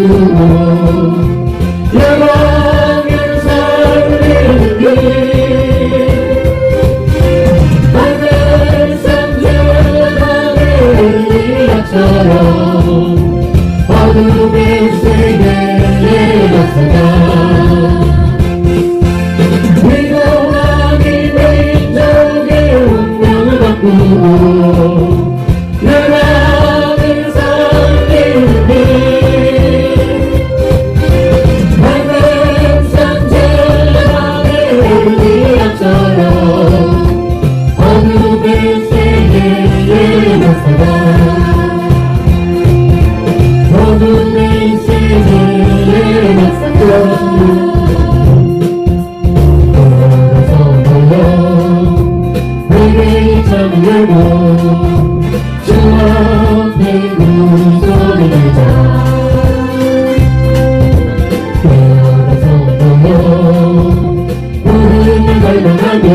바꾸고 영원을 살리는 길 하늘 산전하는 엘리야처럼 어둠의 세계에 나서가 위로하기 민족의 운명을 바꾸고 나라를 살리는 길 하늘 산전하는 엘리야처럼 어둠의 세계에 나서가 어둠의 세계에 나서가 돌아서 돌려 회개의 창을 열고 주 앞에 우소리 내자 돌아서 돌려 구름을 갈망하며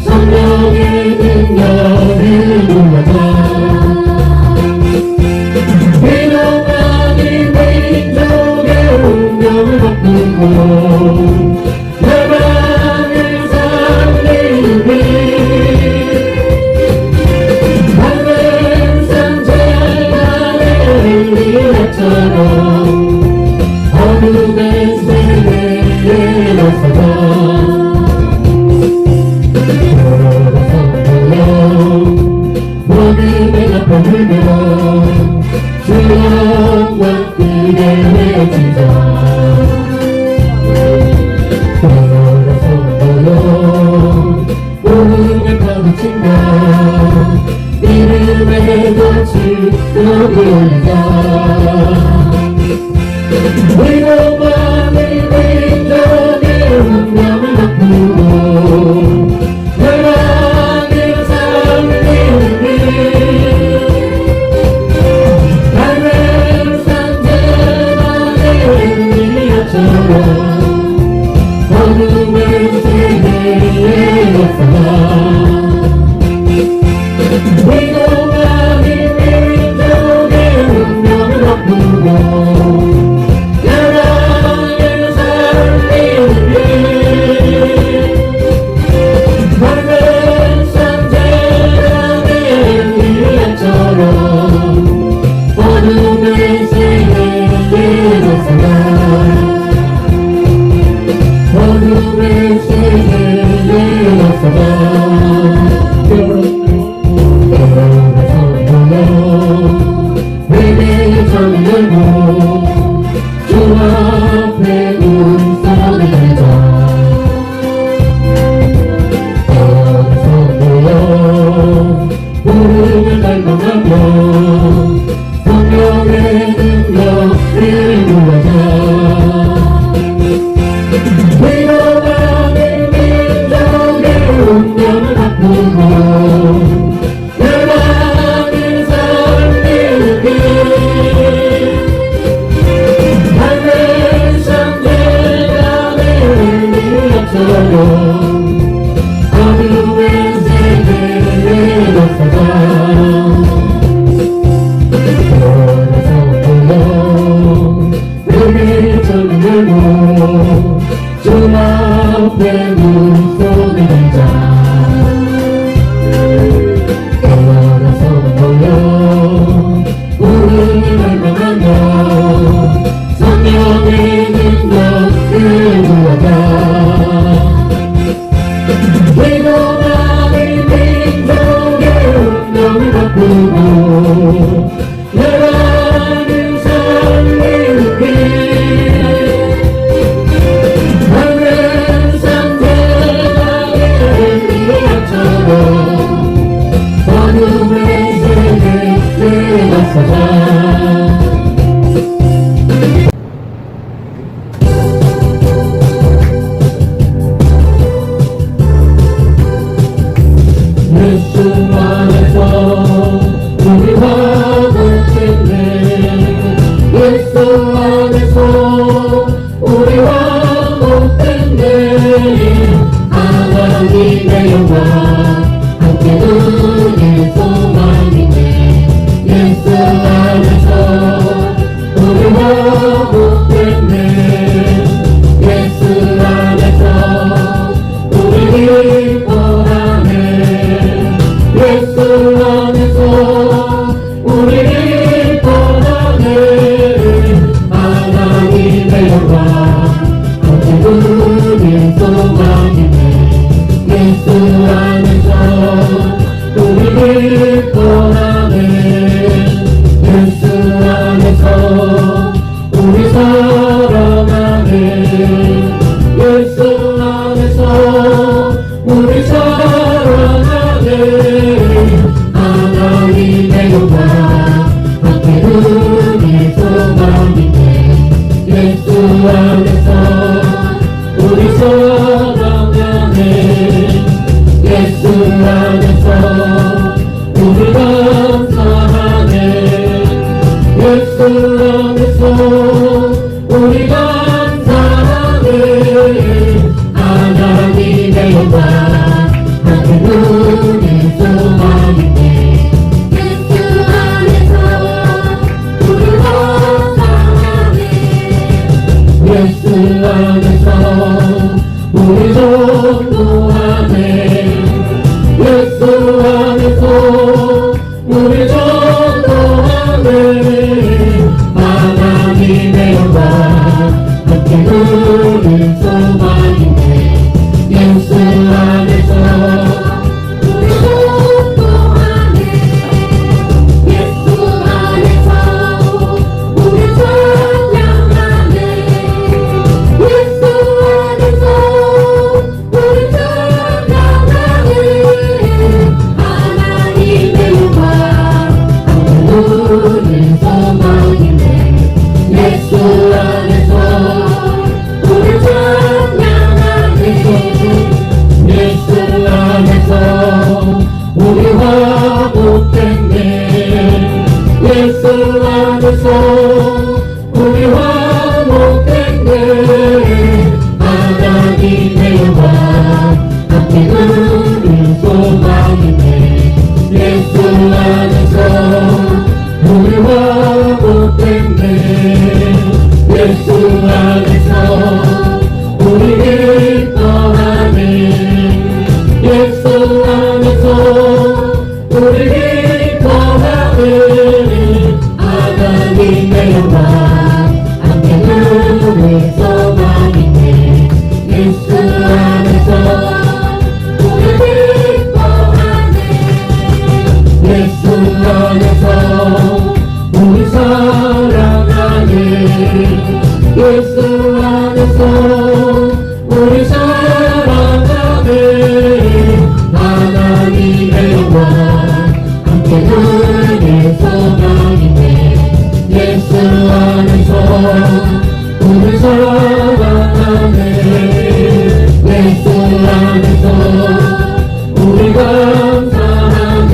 성령의 능력을 불러자 위로하기 민족의 운명을 바꾸고 나라를 살리는 길 하늘 산전하는 엘리야처럼 어둠의 세계에 나서가 돌아서 돌려 모든 앞을 들며 주와 그대 외치자 돌아서 돌려 오름에 파묻힌다 이름의 덫을 높이 올리자 위로만을 민족의 운명을 바꾸고 나라를 살리는 길 하늘 산전하는 엘리야처럼 어둠의 세계에 나서가 위로하기 민족의 운명을 바꾸고 나라를 살리는 길 하늘 산전하는 엘리야처럼 어둠의 세계에 나서가 어둠의 세계에 나서가 돌아서 돌려 회개의 창을 열고 주 앞에 우소리 내자 돌아서 돌려 구름을 갈망하며 성령의 능력을 불러자 위로하는 민족의 운명을 바꾸고 나라를 살리는 길 예수 안에서 우리 감사하네 하나님의 영광 함께 누릴 소망이네 예수 안에서 우리 감사하네 예수 안에서 우리 전도하네 예수 안에서 우리 전도하네 하나님의 영광 함께 누릴 소망이네 예수 안에서 우리 전도하네 예수 안에서 우리 찬양하네 예수 안에서 우리 찬양하네 하나님의 영광 누릴 소망이네 예수 안에서 우리 찬양하네 예수 안에서 우리 화목했네 예수 안에서 우리 화목했네 하나님의 영광 함께 누릴 소망이네 예수 안에서 우리 화목했네 예수 안에서 우리 기뻐하네 예수 안에서 우리 기뻐하네 하나님의 영광 함께 누릴 소망이네 예수 안에서 우리 기뻐하네 예수 안에서 우리 사랑하네 예수 안에서 우리 사랑하네 하나님의 영광 함께 누릴 소망이네 예수 안에서 우리 사랑하네 예수 안에서 우리 감사하네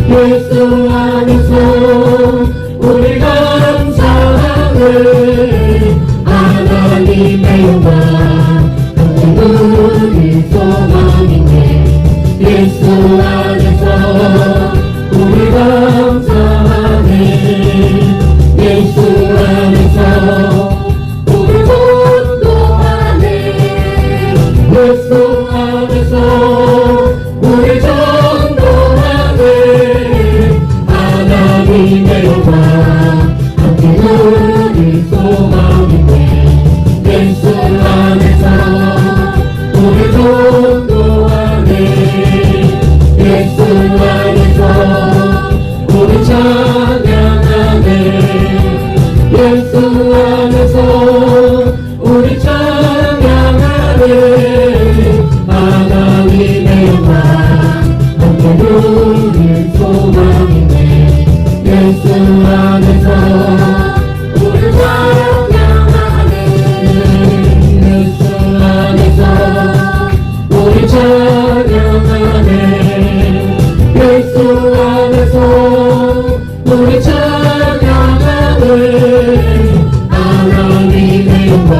예수 안에서 우리 감사하네 하나님의 영광 함께 누릴 소망이네 예수 안에서 우리 감사하네 예수 안에서 우리 전도하네 예수 안에서 우리 전도하네 하나님의 영광 함께 누릴 소망이네 예수 안에서 우리 전도하네 예수 안에서 우리 찬양하네 예수 안에서 우리 찬양하네 하나님의 영광 함께 누릴 소망이네 예수 안에서 우리 찬양하네 예수 안에서 우리 찬양하네 예수 안에서 우리 찬양하네 하나님의 영광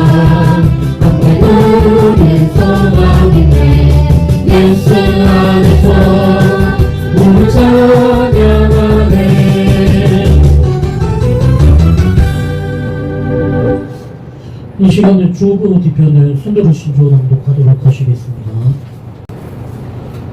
함께 누릴 소망이네 예수 안에서 우리 찬양하네 이 시간에 주보 뒤편을 손들어 신조 낭독하도록 하시겠습니다.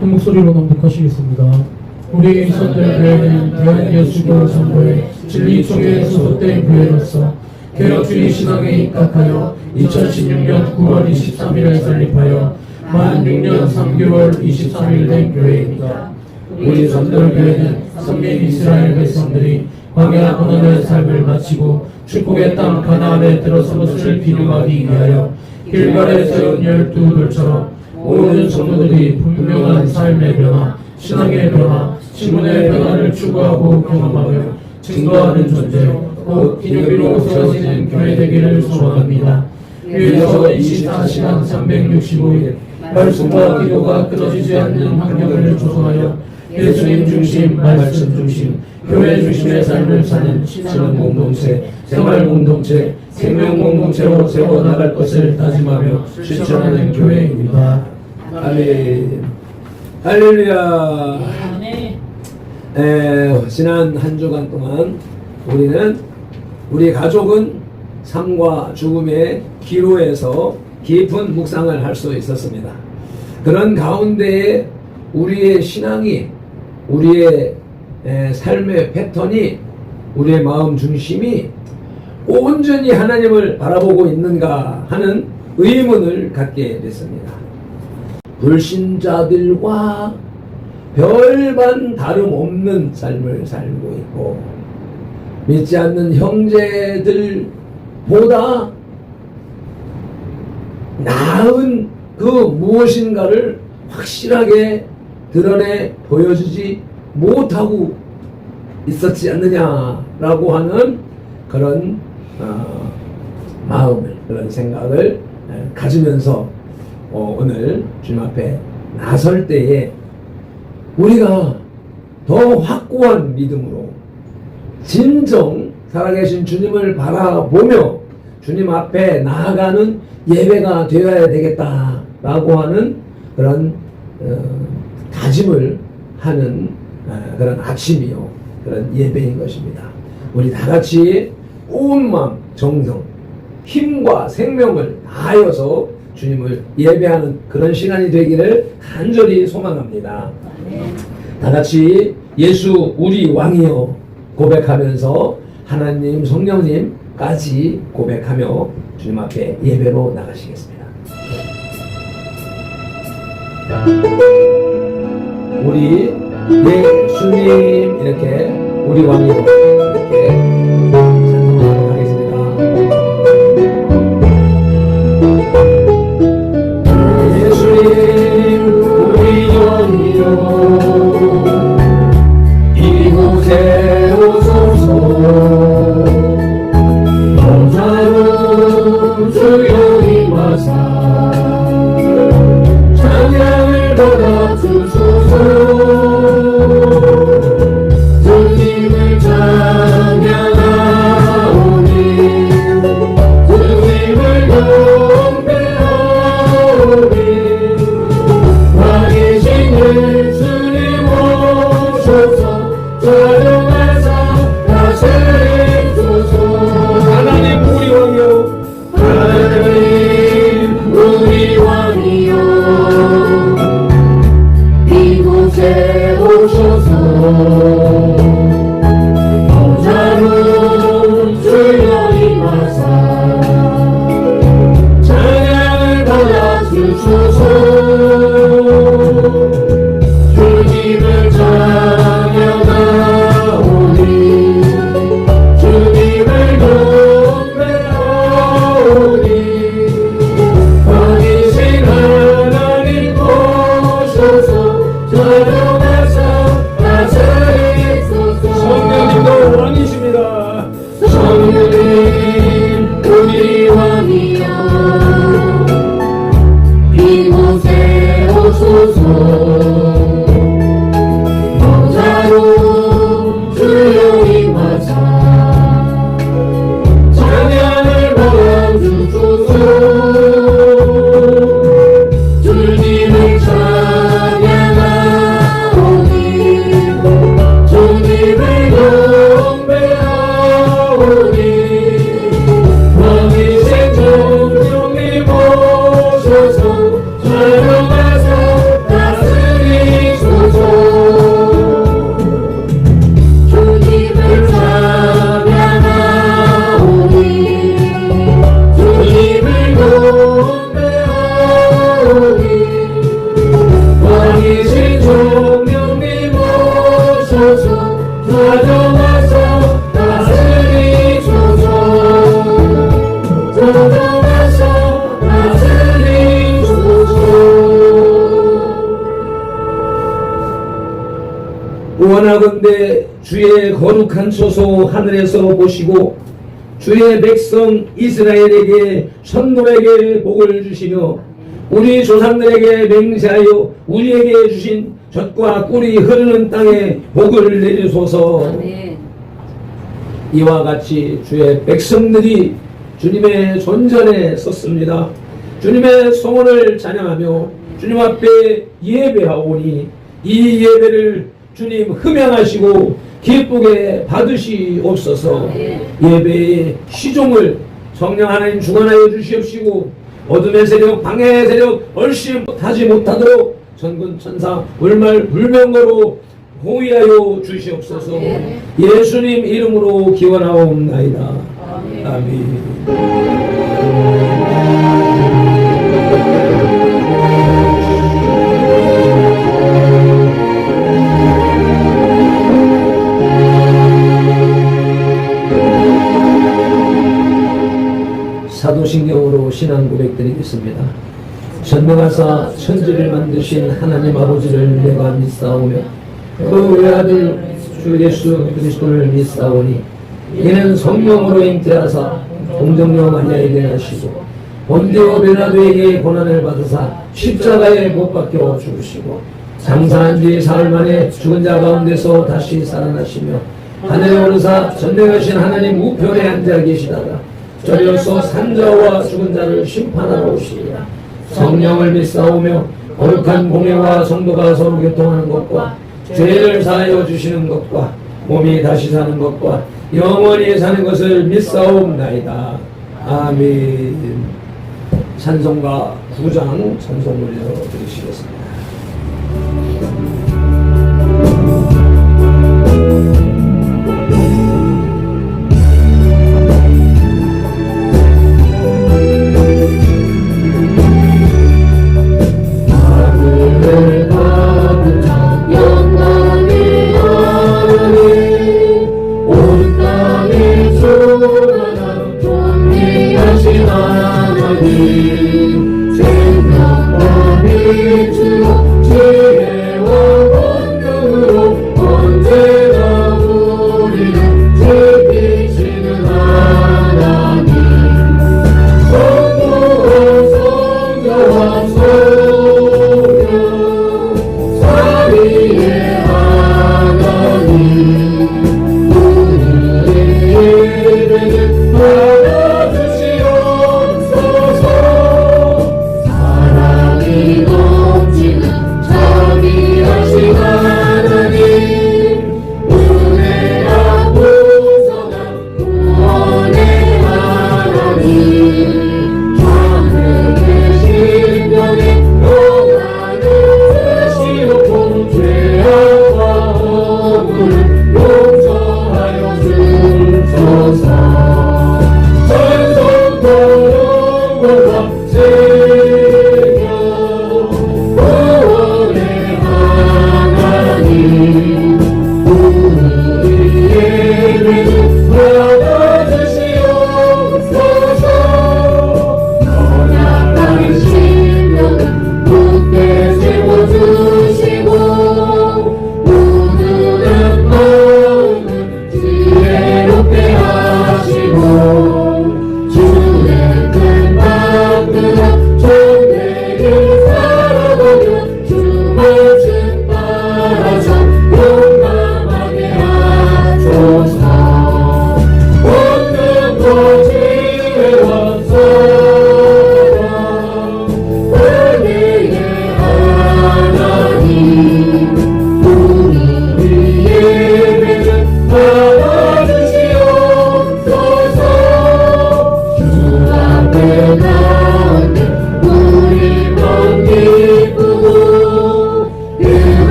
한 목소리로 낭독하시겠습니다. 우리 선들 교회는 대한예수교 선교회 진리총회에 소속된 교회로서 개혁주의 신앙에 입각하여 2016년 9월 23일에 설립하여 만 6년 3개월 23일 된 교회입니다. 우리 선들 교회는 선민 이스라엘 백성들이 광야 고난의 삶을 마치고 축복의 땅 가나안에 들어서것을 기념하기 위하여 길갈에 세운 12돌처럼 모든 성도들이 분명한 삶의 변화, 신앙의 변화, 신분의 변화를 추구하고 경험하며 증거하는 존재, 곧 기념비로 세워지는 교회 되기를 소원합니다. 교회에서 24시간 365일 말씀과 기도가 끊어지지 않는 환경을 조성하여 예수님 중심, 말씀 중심, 교회 중심의 삶을 사는 신앙 공동체, 생활 공동체, 생명 공동체로 세워나갈 것을 다짐하며 실천하는 교회입니다. 할렐루야. 지난 한 주간 동안 우리 가족은 삶과 죽음의 기로에서 깊은 묵상을 할 수 있었습니다. 그런 가운데에 우리의 신앙이, 우리의 삶의 패턴이, 우리의 마음 중심이 온전히 하나님을 바라보고 있는가 하는 의문을 갖게 됐습니다. 불신자들과 별반 다름없는 삶을 살고 있고, 믿지 않는 형제들보다 나은 그 무엇인가를 확실하게 드러내 보여주지 못하고 있었지 않느냐라고 하는 그런 마음을, 그런 생각을 가지면서 오늘 주님 앞에 나설 때에 우리가 더 확고한 믿음으로 진정 살아계신 주님을 바라보며 주님 앞에 나아가는 예배가 되어야 되겠다라고 하는 그런 다짐을 하는 그런 아침이요, 그런 예배인 것입니다. 우리 다 같이 온 마음, 정성, 힘과 생명을 다하여서 주님을 예배하는 그런 시간이 되기를 간절히 소망합니다. 다 같이 예수 우리 왕이여 고백하면서 하나님 성령님까지 고백하며 주님 앞에 예배로 나가시겠습니다. 우리 예수님 이렇게 우리 왕이여 이렇게 찬송하도록 하겠습니다. 예수님 우리 왕이여 이곳에 오소서 보좌로 주여 임하사 찬양을 받아주소서. 주님을 찬양하오니 주님을 경배하오니 왕이신 예수님 오소서. 찬양하사 다스리소서. 하나님 우리 왕이여 하나님 우리 왕이여 이곳에 오셔서 보좌로 주여 임하사 찬양을 받아주소서. 주님을 찬양하오니 주님을 경배하오니 왕이신 하나님 오셔서 찬양하사 다스리소서. 성령님도 왕이십니다. 성령님 우리 왕이여 이곳에 오소서. 보좌로 주여 임하사 찬양을 받아주소서. 주님을 찬양하오니 주님을 경배하오니 왕이신 성령님 오셔서 찬양하사 다스리소서. 주님을 찬양하오니 주님을 경배하오니 왕이신 성령님 오셔서 찬양하사 다스리소서. 찬양하사 다스리소서. 원하건대 주의 거룩한 소서 하늘에서 보시고 주의 백성 이스라엘에게 천국에게 복을 주시며 우리 조상들에게 맹세하여 우리에게 주신 젖과 꿀이 흐르는 땅에 복을 내리소서. 아멘. 이와 같이 주의 백성들이 주님의 존전에 섰습니다. 주님의 성원을 찬양하며 주님 앞에 예배하오니 이 예배를 주님 흠양하시고 기쁘게 받으시옵소서. 예배의 시종을 성령 하나님 주관하여 주시옵시고 어둠의 세력 방해의 세력 얼씬하지 못하도록 전군 천사 불말 불명거로 호위하여 주시옵소서. 예수님 이름으로 기원하옵나이다. 아멘. 사도신경으로 신앙 고백드리겠습니다. 전능하사 천지를 만드신 하나님 아버지를 내가 믿사오며 그 외아들 주 예수 그리스도를 믿사오니 이는 성령으로 잉태하사 동정녀 마리아에게 하시고 본디오 빌라도에게 고난을 받으사 십자가에 못 박혀 죽으시고 장사한 뒤 사흘 만에 죽은 자 가운데서 다시 살아나시며 하늘에 오르사 전능하신 하나님 우편에 앉아 계시다가 저리로서 산자와 죽은 자를 심판하러 오시리라. 성령을 믿사오며 거룩한 공예와 성도가 서로 교통하는 것과 죄를 사하여 주시는 것과 몸이 다시 사는 것과 영원히 사는 것을 믿사옵나이다. 아멘. 찬송가 9장 찬송 올려 드리시겠습니다.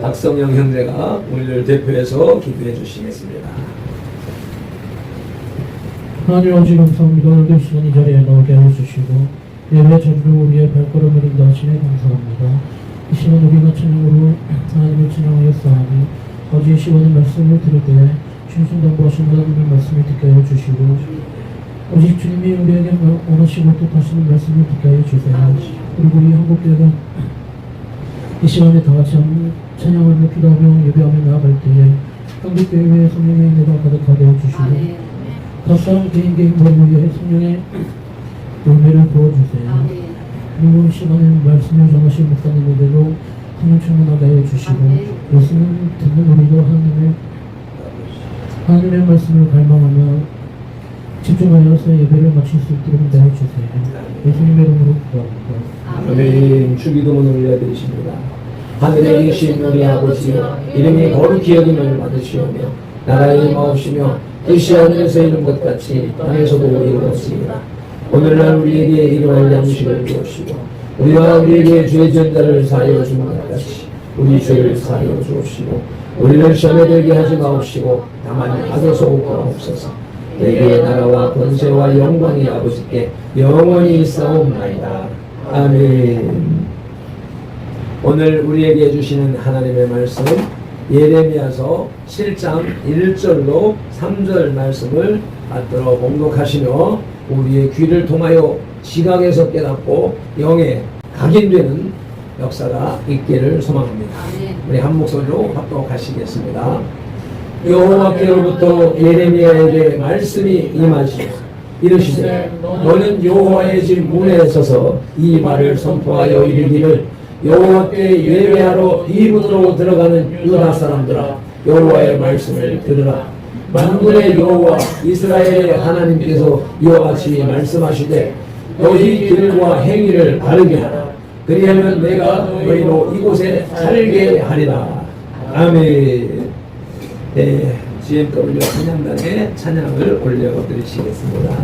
박성영 형제가 우리를 대표해서 기도해 주시겠습니다. 하나님 아버지 감사합니다. 오늘도 이 시간 이 자리에 나오게 하여 주시고 예배 자주로 우리의 발걸음을 인도하시네 감사합니다. 이 시간 우리가 찬양으로 하나님을 찬양하여 싸우니 어제 시간의 말씀을 들을 때 충성담보하신 하나님의 말씀을 듣게 하여 주시고 오직 주님이 우리에게 원하시고 뜻하시는 말씀을 듣게 하여 주세요. 그리고 우리 한국교회가 이 시간에 다 같이 찬양하며 기도하며 예배하며 나아갈 때에 한국교회의 성령의 은혜가 가득하게 하여 주시고 각 사람 개인 머리에 성령의 열매를 부어주세요. 그리고 이 시간에 말씀을 전하신 목사님에게도 성령 충만하게 하여 주시고 말씀을 듣는 우리도 하나님의 말씀을 갈망하며 집중하여서 예배를 마칠 수 있도록 인도해 주세요. 예수님의 이름으로 기도합니다. 아멘. 주기도문을 올려드리십니다. 하늘에 계신 우리 아버지여, 이름이 거룩히 여김을 받으시오며 나라의 임하옵시며 뜻이 하늘에서 이룬 것 같이 땅에서도 이루어지이다. 오늘날 우리에게 일용할 양식을 주옵시고 우리가 우리에게 죄 지은 자를 사하여 주는 것 같이 우리 죄를 사하여 주옵시고 우리를 시험에 들게 하지 마옵시고 다만 악에서 구하옵소서. 내게 나라와 권세와 영광이 아버지께 영원히 있사옵나이다. 아멘. 오늘 우리에게 주시는 하나님의 말씀 예레미야서 7장 1절로 3절 말씀을 받들어 봉독하시며 우리의 귀를 통하여 지각에서 깨닫고 영에 각인되는 역사가 있기를 소망합니다. 우리 한 목소리로 합독하시겠습니다. 여호와께로부터 예레미야에게 말씀이 임하시오. 이르시되 너는 여호와의 집 문에 서서 이 말을 선포하여 이르기를 여호와께 예배하러 이 문으로 들어가는 유다 사람들아 여호와의 말씀을 들으라. 만군의 여호와 이스라엘의 하나님께서 이와 같이 말씀하시되 너희 길과 행위를 바르게 하라. 그리하면 내가 너희로 이곳에 살게 하리라. 아멘. 네, GMW 찬양단에 찬양을 올려드리시겠습니다.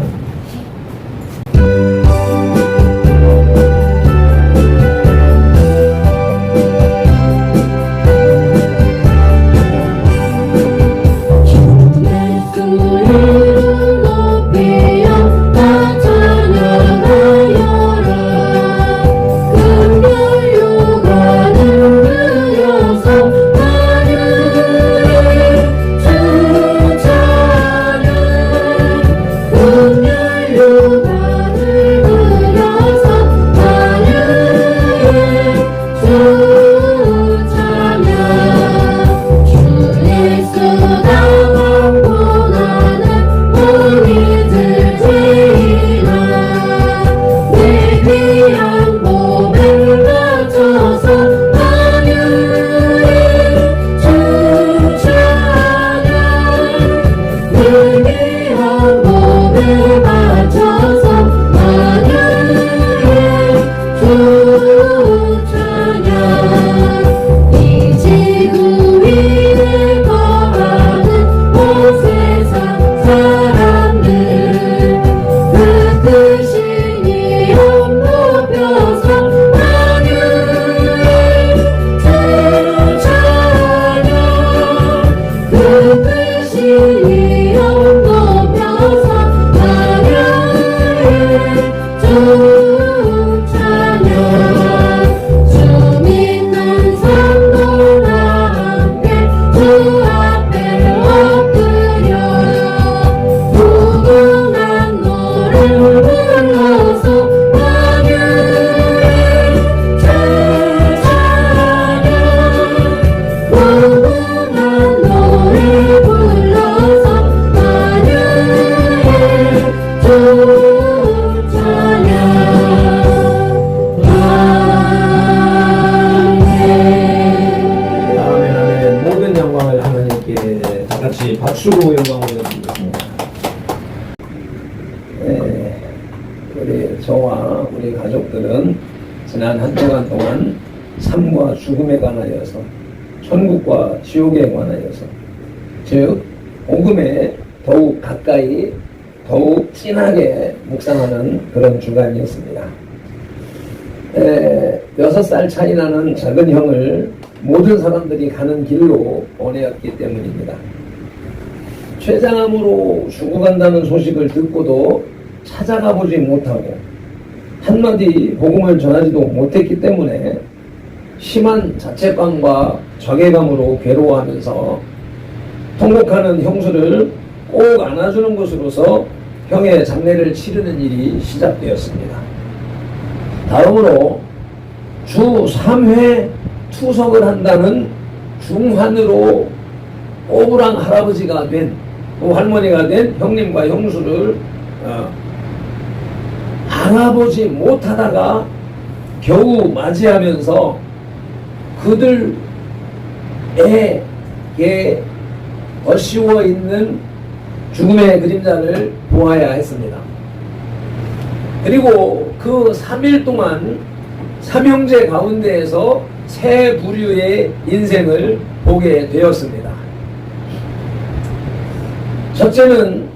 박수로 영광을 드리겠습니다. 네, 저와 우리 가족들은 지난 한 주간 동안 삶과 죽음에 관하여서 천국과 지옥에 관하여서 즉 복음에 더욱 가까이 더욱 진하게 묵상하는 그런 주간이었습니다. 6살 차이 나는 작은 형을 모든 사람들이 가는 길로 보내었기 때문입니다. 췌장암으로 죽어간다는 소식을 듣고도 찾아가 보지 못하고 한마디 복음을 전하지도 못했기 때문에 심한 자책감과 자괴감으로 괴로워하면서 통곡하는 형수를 꼭 안아주는 것으로서 형의 장례를 치르는 일이 시작되었습니다. 다음으로 주 3회 투석을 한다는 중환으로 오브랑 할아버지가 된, 할머니가 된 형님과 형수를 알아보지 못하다가 겨우 맞이하면서 그들에게 어씌워 있는 죽음의 그림자를 보아야 했습니다. 그리고 그 3일 동안 삼형제 가운데에서 세 부류의 인생을 보게 되었습니다. 첫째는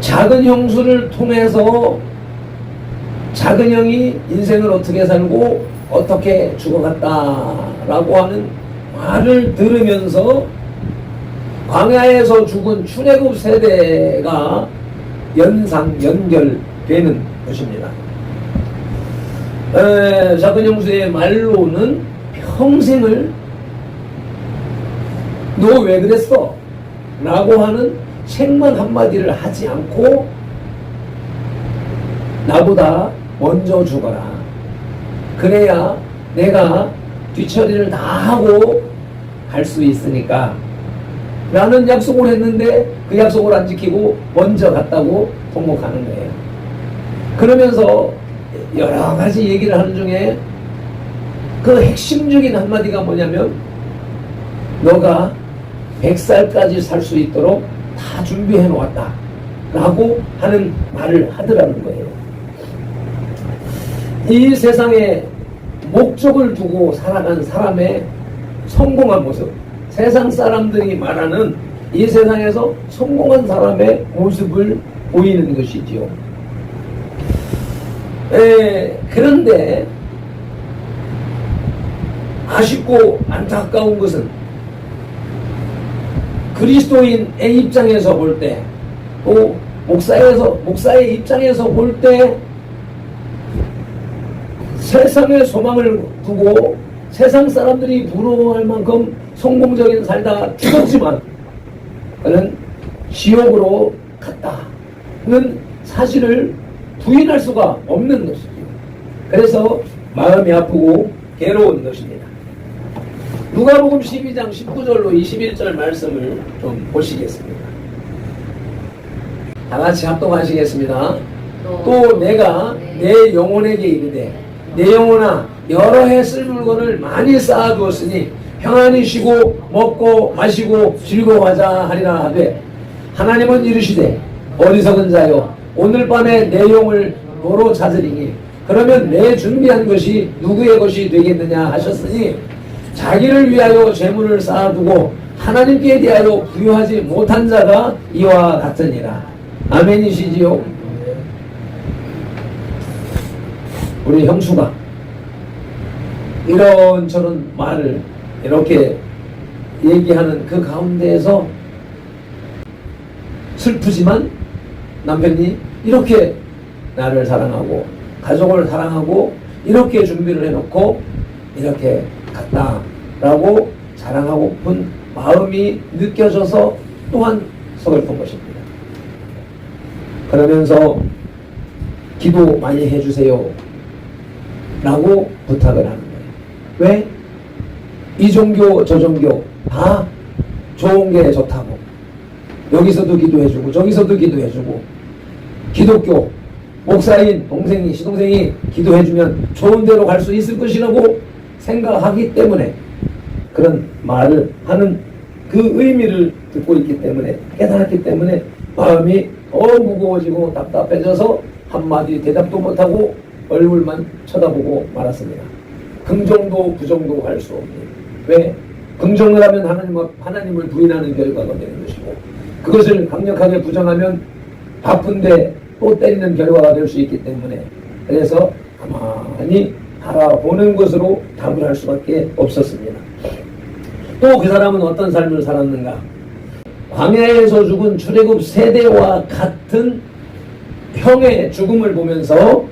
작은 형수를 통해서 작은 형이 인생을 어떻게 살고 어떻게 죽어갔다라고 하는 말을 들으면서 광야에서 죽은 출애굽 세대가 연결되는 것입니다. 작은 형수의 말로는 평생을 너 왜 그랬어? 라고 하는 책만 한마디를 하지 않고 나보다 먼저 죽어라. 그래야 내가 뒤처리를 다 하고 갈 수 있으니까 라는 약속을 했는데 그 약속을 안 지키고 먼저 갔다고 통곡하는 거예요. 그러면서 여러 가지 얘기를 하는 중에 그 핵심적인 한마디가 뭐냐면 너가 100살까지 살 수 있도록 다 준비해 놓았다 라고 하는 말을 하더라는 거예요. 이 세상에 목적을 두고 살아간 사람의 성공한 모습, 세상 사람들이 말하는 이 세상에서 성공한 사람의 모습을 보이는 것이지요. 그런데 아쉽고 안타까운 것은 그리스도인의 입장에서 볼 때, 또 목사의 입장에서 볼 때 세상에 소망을 두고 세상 사람들이 부러워할 만큼 성공적인 살다가 죽었지만 그는 지옥으로 갔다는 사실을 부인할 수가 없는 것이죠. 그래서 마음이 아프고 괴로운 것입니다. 누가복음 12장 19절로 21절 말씀을 좀 보시겠습니다. 다 같이 합동하시겠습니다. 또 내가 내 영혼에게 이르되 내 영혼아 여러 해 쓸 물건을 많이 쌓아두었으니 평안히 쉬고 먹고 마시고 즐거워하자 하리라 하되 하나님은 이르시되 어리석은 자여 오늘 밤에 내 영을 뭐로 찾으리니 그러면 내 준비한 것이 누구의 것이 되겠느냐 하셨으니 자기를 위하여 재물을 쌓아두고 하나님께 대하여 부유하지 못한 자가 이와 같으니라. 아멘이시지요? 우리 형수가 이런저런 말을 이렇게 얘기하는 그 가운데에서 슬프지만 남편이 이렇게 나를 사랑하고 가족을 사랑하고 이렇게 준비를 해놓고 이렇게 갔다라고 자랑하고픈 마음이 느껴져서 또한 서글픈 것입니다. 그러면서 기도 많이 해주세요 라고 부탁을 하는 거예요. 왜? 이 종교 저 종교 다 좋은 게 좋다고 여기서도 기도해주고 저기서도 기도해주고 기독교 목사인 동생이 시동생이 기도해주면 좋은 데로 갈 수 있을 것이라고 생각하기 때문에 그런 말을 하는 그 의미를 듣고 있기 때문에 깨달았기 때문에 마음이 무거워지고 답답해져서 한마디 대답도 못하고 얼굴만 쳐다보고 말았습니다. 긍정도 부정도 할 수 없는. 왜? 긍정을 하면 하나님을 부인하는 결과가 되는 것이고 그것을 강력하게 부정하면 바쁜데 또 때리는 결과가 될 수 있기 때문에 그래서 가만히 바라보는 것으로 답을 할 수밖에 없었습니다. 또 그 사람은 어떤 삶을 살았는가? 광야에서 죽은 출애굽 세대와 같은 형의 죽음을 보면서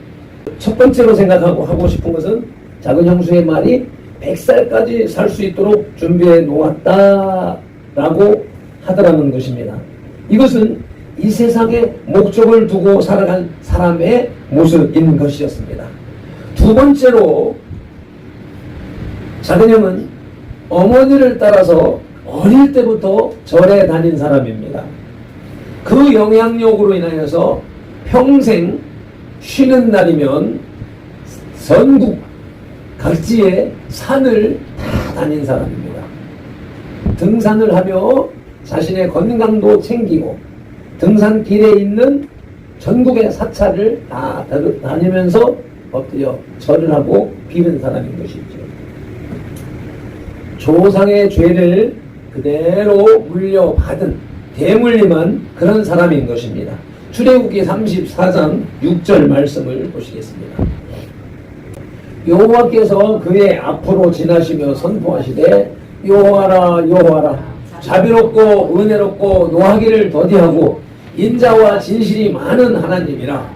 첫 번째로 생각하고 하고 싶은 것은 작은 형수의 말이 100살까지 살 수 있도록 준비해 놓았다라고 하더라는 것입니다. 이것은 이 세상에 목적을 두고 살아간 사람의 모습인 것이었습니다. 두 번째로 작은 형은 어머니를 따라서 어릴 때부터 절에 다닌 사람입니다. 그 영향력으로 인하여서 평생 쉬는 날이면 전국 각지의 산을 다 다닌 사람입니다. 등산을 하며 자신의 건강도 챙기고 등산길에 있는 전국의 사찰을 다 다니면서 엎드려 절을 하고 비는 사람인 것이죠. 조상의 죄를 그대로 물려받은 대물림한 그런 사람인 것입니다. 출애굽기 34장 6절 말씀을 보시겠습니다. 여호와께서 그의 앞으로 지나시며 선포하시되 여호와라 여호와라 자비롭고 은혜롭고 노하기를 더디하고 인자와 진실이 많은 하나님이라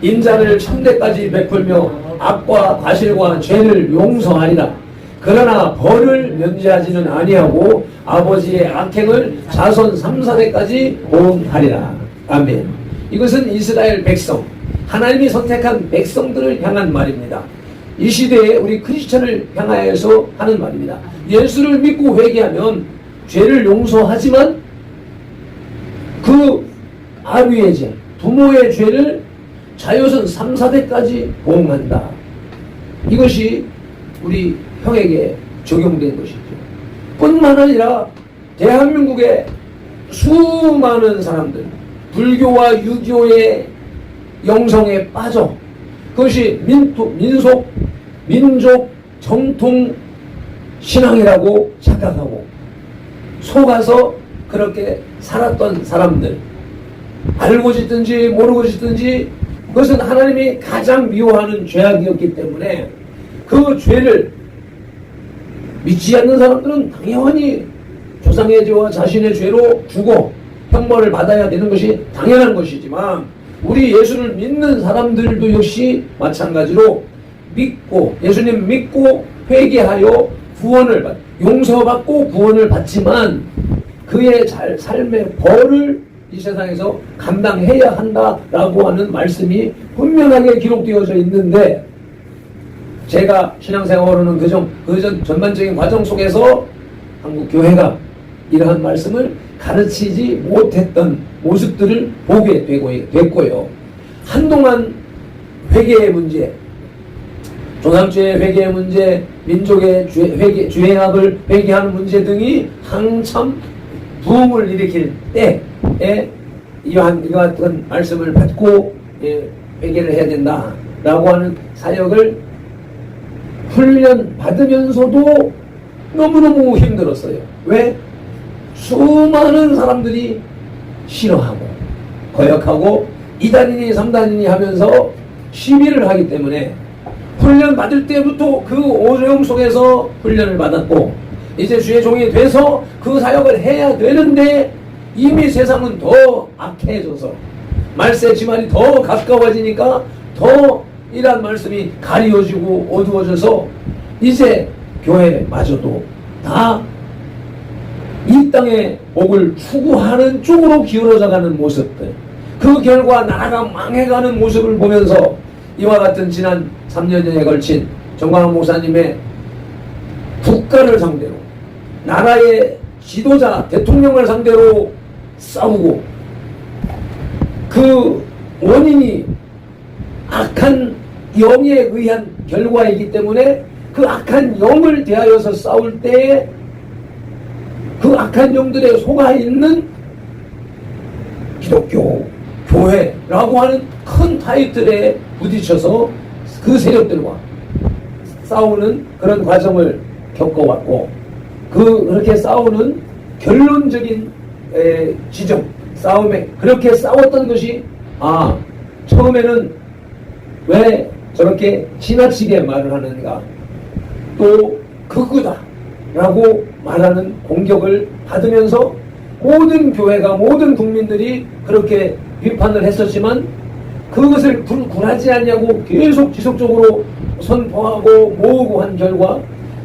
인자를 천대까지 베풀며 악과 과실과 죄를 용서하리라. 그러나 벌을 면제하지는 아니하고 아버지의 악행을 자손 3, 4대까지 보응하리라. 아멘. 이것은 이스라엘 백성, 하나님이 선택한 백성들을 향한 말입니다. 이 시대에 우리 크리스천을 향하여서 하는 말입니다. 예수를 믿고 회개하면 죄를 용서하지만 그 아류의 죄, 부모의 죄를 자손 3, 4대까지 보응한다. 이것이 우리 형에게 적용된 것이죠. 뿐만 아니라 대한민국의 수많은 사람들, 불교와 유교의 영성에 빠져 그것이 민족 정통 신앙이라고 착각하고 속아서 그렇게 살았던 사람들, 알고 짓든지 모르고 짓든지 그것은 하나님이 가장 미워하는 죄악이었기 때문에 그 죄를 믿지 않는 사람들은 당연히 조상의 죄와 자신의 죄로 죽어 형벌을 받아야 되는 것이 당연한 것이지만 우리 예수를 믿는 사람들도 역시 마찬가지로 믿고 예수님 믿고 회개하여 구원을 용서받고 구원을 받지만 그의 삶의 벌을 이 세상에서 감당해야 한다라고 하는 말씀이 분명하게 기록되어져 있는데 제가 신앙생활로는 그 전반적인 과정 속에서 한국 교회가 이러한 말씀을 가르치지 못했던 모습들을 보게 됐고요. 한동안 회개의 문제, 조상죄의 회개의 문제, 민족의 죄악을 회개하는 문제 등이 한참 부흥을 일으킬 때에 이와 같은 말씀을 받고 회개를 해야 된다라고 하는 사역을 훈련 받으면서도 너무너무 힘들었어요. 왜? 수많은 사람들이 싫어하고 거역하고 2단이니 3단이니 하면서 시비를 하기 때문에 훈련 받을 때부터 그 어려움 속에서 훈련을 받았고 이제 주의 종이 돼서 그 사역을 해야 되는데 이미 세상은 더 악해져서 말세 지말이 더 가까워지니까 더 이러한 말씀이 가리워지고 어두워져서 이제 교회마저도 다 이 땅의 복을 추구하는 쪽으로 기울어져가는 모습들, 그 결과 나라가 망해가는 모습을 보면서 이와 같은 지난 3년여에 걸친 정광훈 목사님의 국가를 상대로 나라의 지도자 대통령을 상대로 싸우고 그 원인이 악한 영에 의한 결과이기 때문에 그 악한 영을 대하여서 싸울 때에 그 악한 영들의 속아 있는 기독교, 교회라고 하는 큰 타이틀에 부딪혀서 그 세력들과 싸우는 그런 과정을 겪어왔고 그렇게 싸우는 결론적인 지점, 싸움에 그렇게 싸웠던 것이 처음에는 왜 저렇게 지나치게 말을 하는가 또 극우다 라고 말하는 공격을 받으면서 모든 교회가 모든 국민들이 그렇게 비판을 했었지만 그것을 굴하지 않냐고 계속 지속적으로 선포하고 모으고 한 결과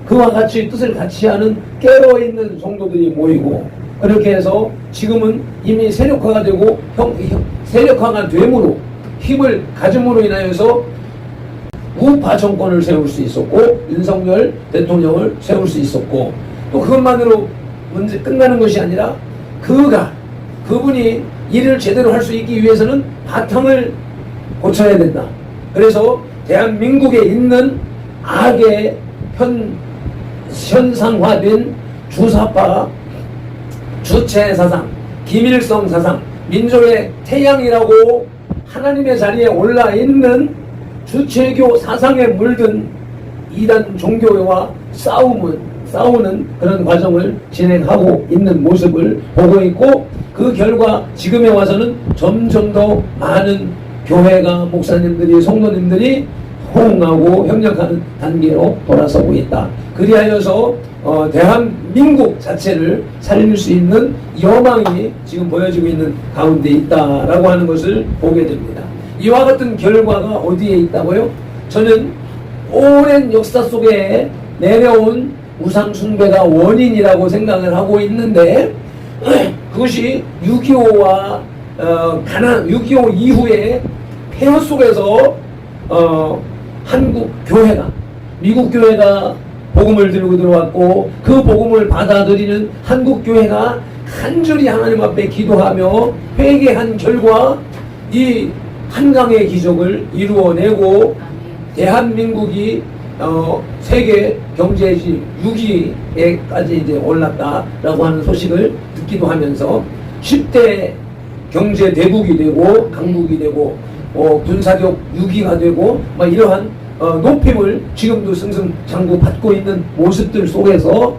그와 같이 뜻을 같이 하는 깨어있는 성도들이 모이고 그렇게 해서 지금은 이미 세력화가 되고 세력화가 됨으로 힘을 가짐으로 인하여서 우파 정권을 세울 수 있었고 윤석열 대통령을 세울 수 있었고 또 그것만으로 문제 끝나는 것이 아니라 그분이 일을 제대로 할 수 있기 위해서는 바탕을 고쳐야 된다. 그래서 대한민국에 있는 악의 현상화된 주사파, 주체 사상, 김일성 사상, 민족의 태양이라고 하나님의 자리에 올라 있는 주체교 사상에 물든 이단 종교와 싸우는 그런 과정을 진행하고 있는 모습을 보고 있고 그 결과 지금에 와서는 점점 더 많은 교회가 목사님들이 성도님들이 호응하고 협력하는 단계로 돌아서고 있다. 그리하여서 대한민국 자체를 살릴 수 있는 여망이 지금 보여지고 있는 가운데 있다라고 하는 것을 보게 됩니다. 이와 같은 결과가 어디에 있다고요? 저는 오랜 역사 속에 내려온 우상 숭배가 원인이라고 생각을 하고 있는데 그것이 6.25와 6.25 이후에 폐허 속에서 한국 교회가 미국 교회가 복음을 들고 들어왔고 그 복음을 받아들이는 한국 교회가 간절히 하나님 앞에 기도하며 회개한 결과 이 한강의 기적을 이루어내고 대한민국이 세계 경제지 6위에까지 이제 올랐다라고 하는 소식을 듣기도 하면서 10대 경제 대국이 되고 강국이 되고 군사력 6위가 되고 막 이러한 높임을 지금도 승승장구 받고 있는 모습들 속에서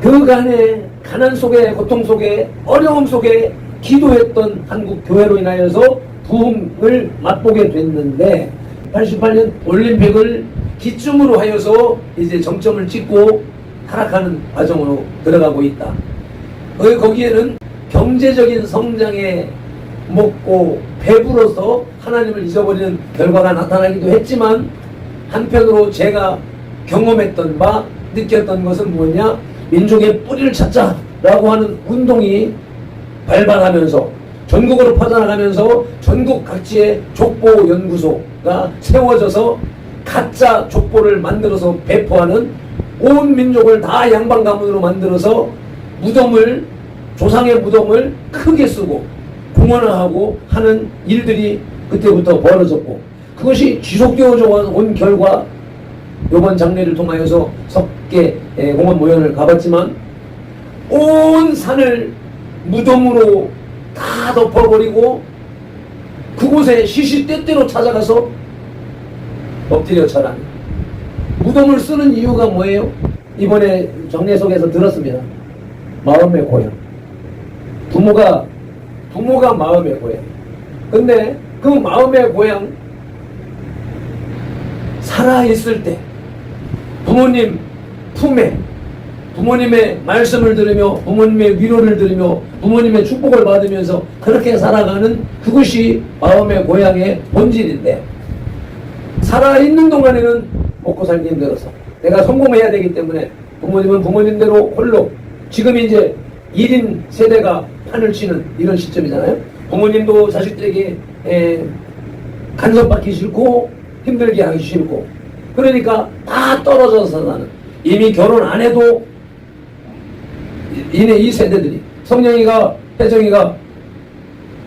그간의 가난 속에 고통 속에 어려움 속에 기도했던 한국 교회로 인하여서 부흥을 맛보게 됐는데 88년 올림픽을 기점으로 하여서 이제 정점을 찍고 하락하는 과정으로 들어가고 있다. 거기에는 경제적인 성장에 먹고 배부러서 하나님을 잊어버리는 결과가 나타나기도 했지만 한편으로 제가 경험했던 바 느꼈던 것은 뭐냐, 민족의 뿌리를 찾자라고 하는 운동이 발발하면서 전국으로 퍼져나가면서 전국 각지에 족보 연구소가 세워져서 가짜 족보를 만들어서 배포하는, 온 민족을 다 양반 가문으로 만들어서 무덤을, 조상의 무덤을 크게 쓰고 공헌하고 하는 일들이 그때부터 벌어졌고, 그것이 지속되어져 온 결과 이번 장례를 통하여서 석계 공원 모형을 가봤지만 온 산을 무덤으로 다 덮어버리고 그곳에 시시때때로 찾아가서 엎드려 절하는, 무덤을 쓰는 이유가 뭐예요? 이번에 정례 속에서 들었습니다. 마음의 고향. 부모가 마음의 고향. 근데 그 마음의 고향 살아있을 때 부모님 품에 부모님의 말씀을 들으며 부모님의 위로를 들으며 부모님의 축복을 받으면서 그렇게 살아가는 그것이 마음의 고향의 본질인데, 살아있는 동안에는 먹고 살기 힘들어서 내가 성공해야 되기 때문에 부모님은 부모님대로 홀로, 지금 이제 1인 세대가 판을 치는 이런 시점이잖아요. 부모님도 자식들에게 간섭받기 싫고 힘들게 하기 싫고, 그러니까 다 떨어져서 사는, 이미 결혼 안 해도 이 세대들이, 성령이가 혜정이가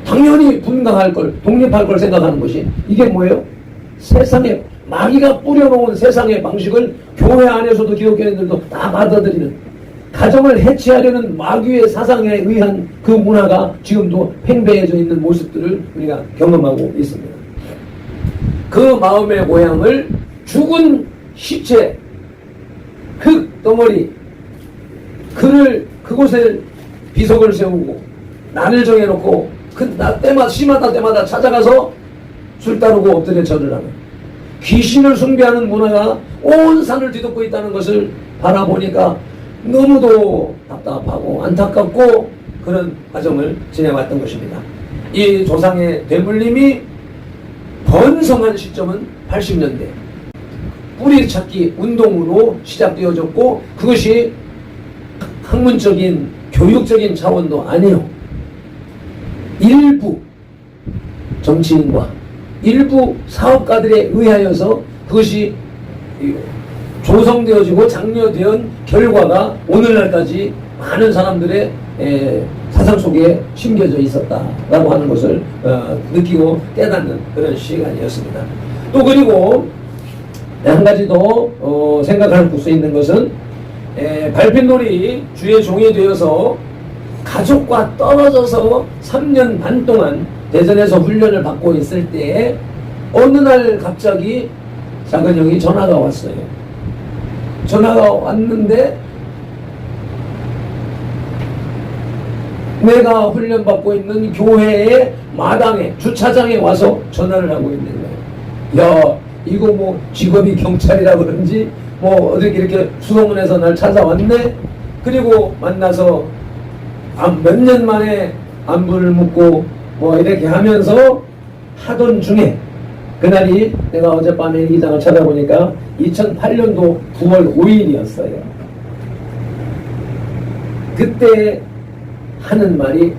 당연히 분가할 걸, 독립할 걸 생각하는 것이, 이게 뭐예요? 세상에 마귀가 뿌려놓은 세상의 방식을 교회 안에서도 기독교인들도 다 받아들이는, 가정을 해치하려는 마귀의 사상에 의한 그 문화가 지금도 팽배해져 있는 모습들을 우리가 경험하고 있습니다. 그 마음의 고향을 죽은 시체, 흙 덩어리, 그곳에 비석을 세우고 난을 정해놓고 시마다 때마다 찾아가서 술 따르고 엎드려 절을 하는, 귀신을 숭배하는 문화가 온 산을 뒤덮고 있다는 것을 바라보니까 너무도 답답하고 안타깝고 그런 과정을 지내왔던 것입니다. 이 조상의 되물림이 번성한 시점은 80년대 뿌리찾기 운동으로 시작되어졌고, 그것이 학문적인 교육적인 차원도 아니에요. 일부 정치인과 일부 사업가들에 의하여서 그것이 조성되어지고 장려된 결과가 오늘날까지 많은 사람들의 사상 속에 심겨져 있었다라고 하는 것을 느끼고 깨닫는 그런 시간이었습니다. 또 그리고 한 가지 더 생각할 수 있는 것은 발핀놀이 주의 종이 되어서 가족과 떨어져서 3년 반 동안 대전에서 훈련을 받고 있을 때 어느 날 갑자기 작은 형이 전화가 왔어요. 전화가 왔는데 내가 훈련받고 있는 교회의 마당에 주차장에 와서 전화를 하고 있는 거예요. 야, 이거 뭐 직업이 경찰이라 그런지 뭐 어떻게 이렇게 수동문에서 날 찾아왔네. 그리고 만나서 몇 년 만에 안부를 묻고 뭐 이렇게 하면서 하던 중에 그날이 내가 어젯밤에 일기장을 찾아보니까 2008년도 9월 5일이었어요. 그때 하는 말이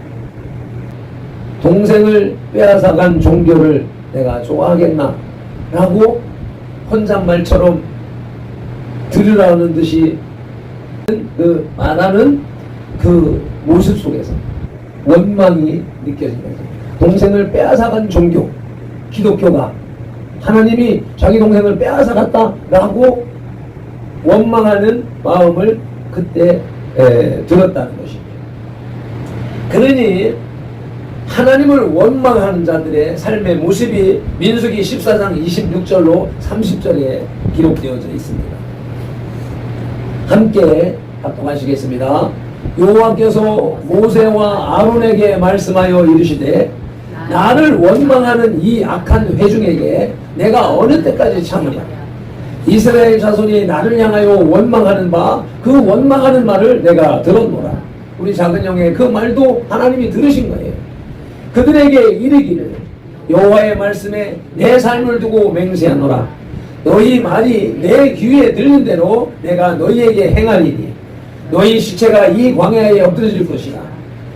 동생을 빼앗아간 종교를 내가 좋아하겠나 라고 혼잣말처럼 들으라는 듯이 그 말하는 그 모습 속에서 원망이 느껴진 거죠. 동생을 빼앗아간 종교, 기독교가 하나님이 자기 동생을 빼앗아갔다라고 원망하는 마음을 그때 들었다는 것이죠. 그러니 하나님을 원망하는 자들의 삶의 모습이 민수기 14장 26절로 30절에 기록되어져 있습니다. 함께 합독하시겠습니다. 여호와께서 모세와 아론에게 말씀하여 이르시되 나를 원망하는 이 악한 회중에게 내가 어느 때까지 참으랴. 이스라엘 자손이 나를 향하여 원망하는 바 그 원망하는 말을 내가 들었노라. 우리 작은 형의 그 말도 하나님이 들으신 거예요. 그들에게 이르기를 여호와의 말씀에 내 삶을 두고 맹세하노라. 너희 말이 내 귀에 들린 대로 내가 너희에게 행하리니 너희 시체가 이 광야에 엎드러질 것이라.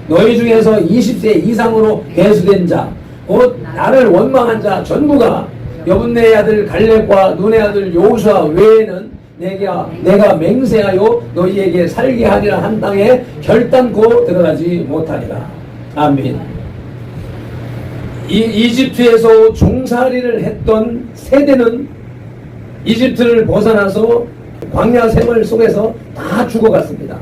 너희 중에서 20세 이상으로 배수된 자 곧 나를 원망한 자 전부가 여분네의 아들 갈렙과 눈의 아들 여호수아 외에는 내가 맹세하여 너희에게 살게 하리라 한 땅에 결단코 들어가지 못하리라. 아멘. 이집트에서 종살이를 했던 세대는 이집트를 벗어나서 광야 생활 속에서 다 죽어갔습니다.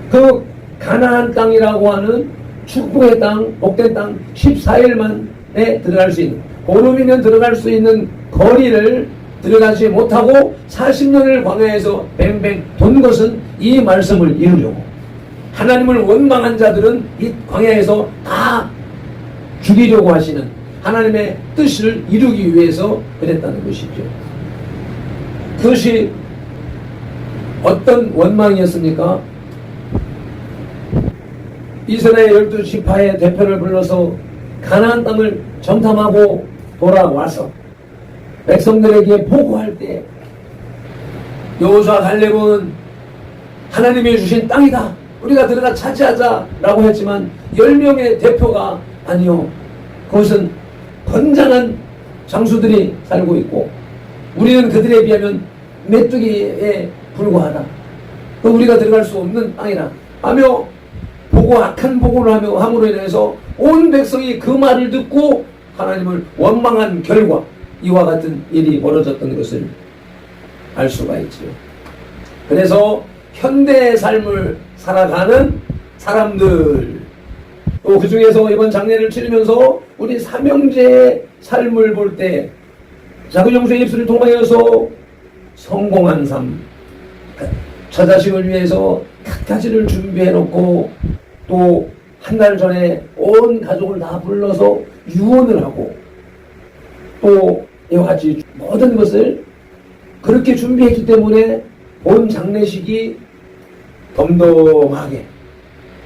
그 가나안 땅이라고 하는 축복의 땅, 복된 땅 14일 만에 들어갈 수 있는, 보름이면 들어갈 수 있는 거리를 들어가지 못하고 40년을 광야에서 뱅뱅 돈 것은 이 말씀을 이루려고. 하나님을 원망한 자들은 이 광야에서 다 죽이려고 하시는 하나님의 뜻을 이루기 위해서 그랬다는 것이죠. 그것이 어떤 원망이었습니까? 이스라엘 12지파의 대표를 불러서 가나안 땅을 정탐하고 돌아와서 백성들에게 보고할 때 여호수아 갈렙은 하나님이 주신 땅이다, 우리가 들어가 차지하자라고 했지만 10명의 대표가 아니요, 그것은 건장한 장수들이 살고 있고 우리는 그들에 비하면 메뚜기에 불과하다, 우리가 들어갈 수 없는 땅이라 하며 악한 보고를 함으로 인해서 온 백성이 그 말을 듣고 하나님을 원망한 결과 이와 같은 일이 벌어졌던 것을 알 수가 있죠. 그래서 현대의 삶을 살아가는 사람들, 또 그 중에서 이번 장례를 치르면서 우리 삼형제의 삶을 볼 때 작은 영수의 입술을 통하여서 성공한 삶, 처자식을 위해서 갖가지를 준비해놓고 또 한 달 전에 온 가족을 다 불러서 유언을 하고 또 이와 같이 모든 것을 그렇게 준비했기 때문에 본 장례식이 덤덤하게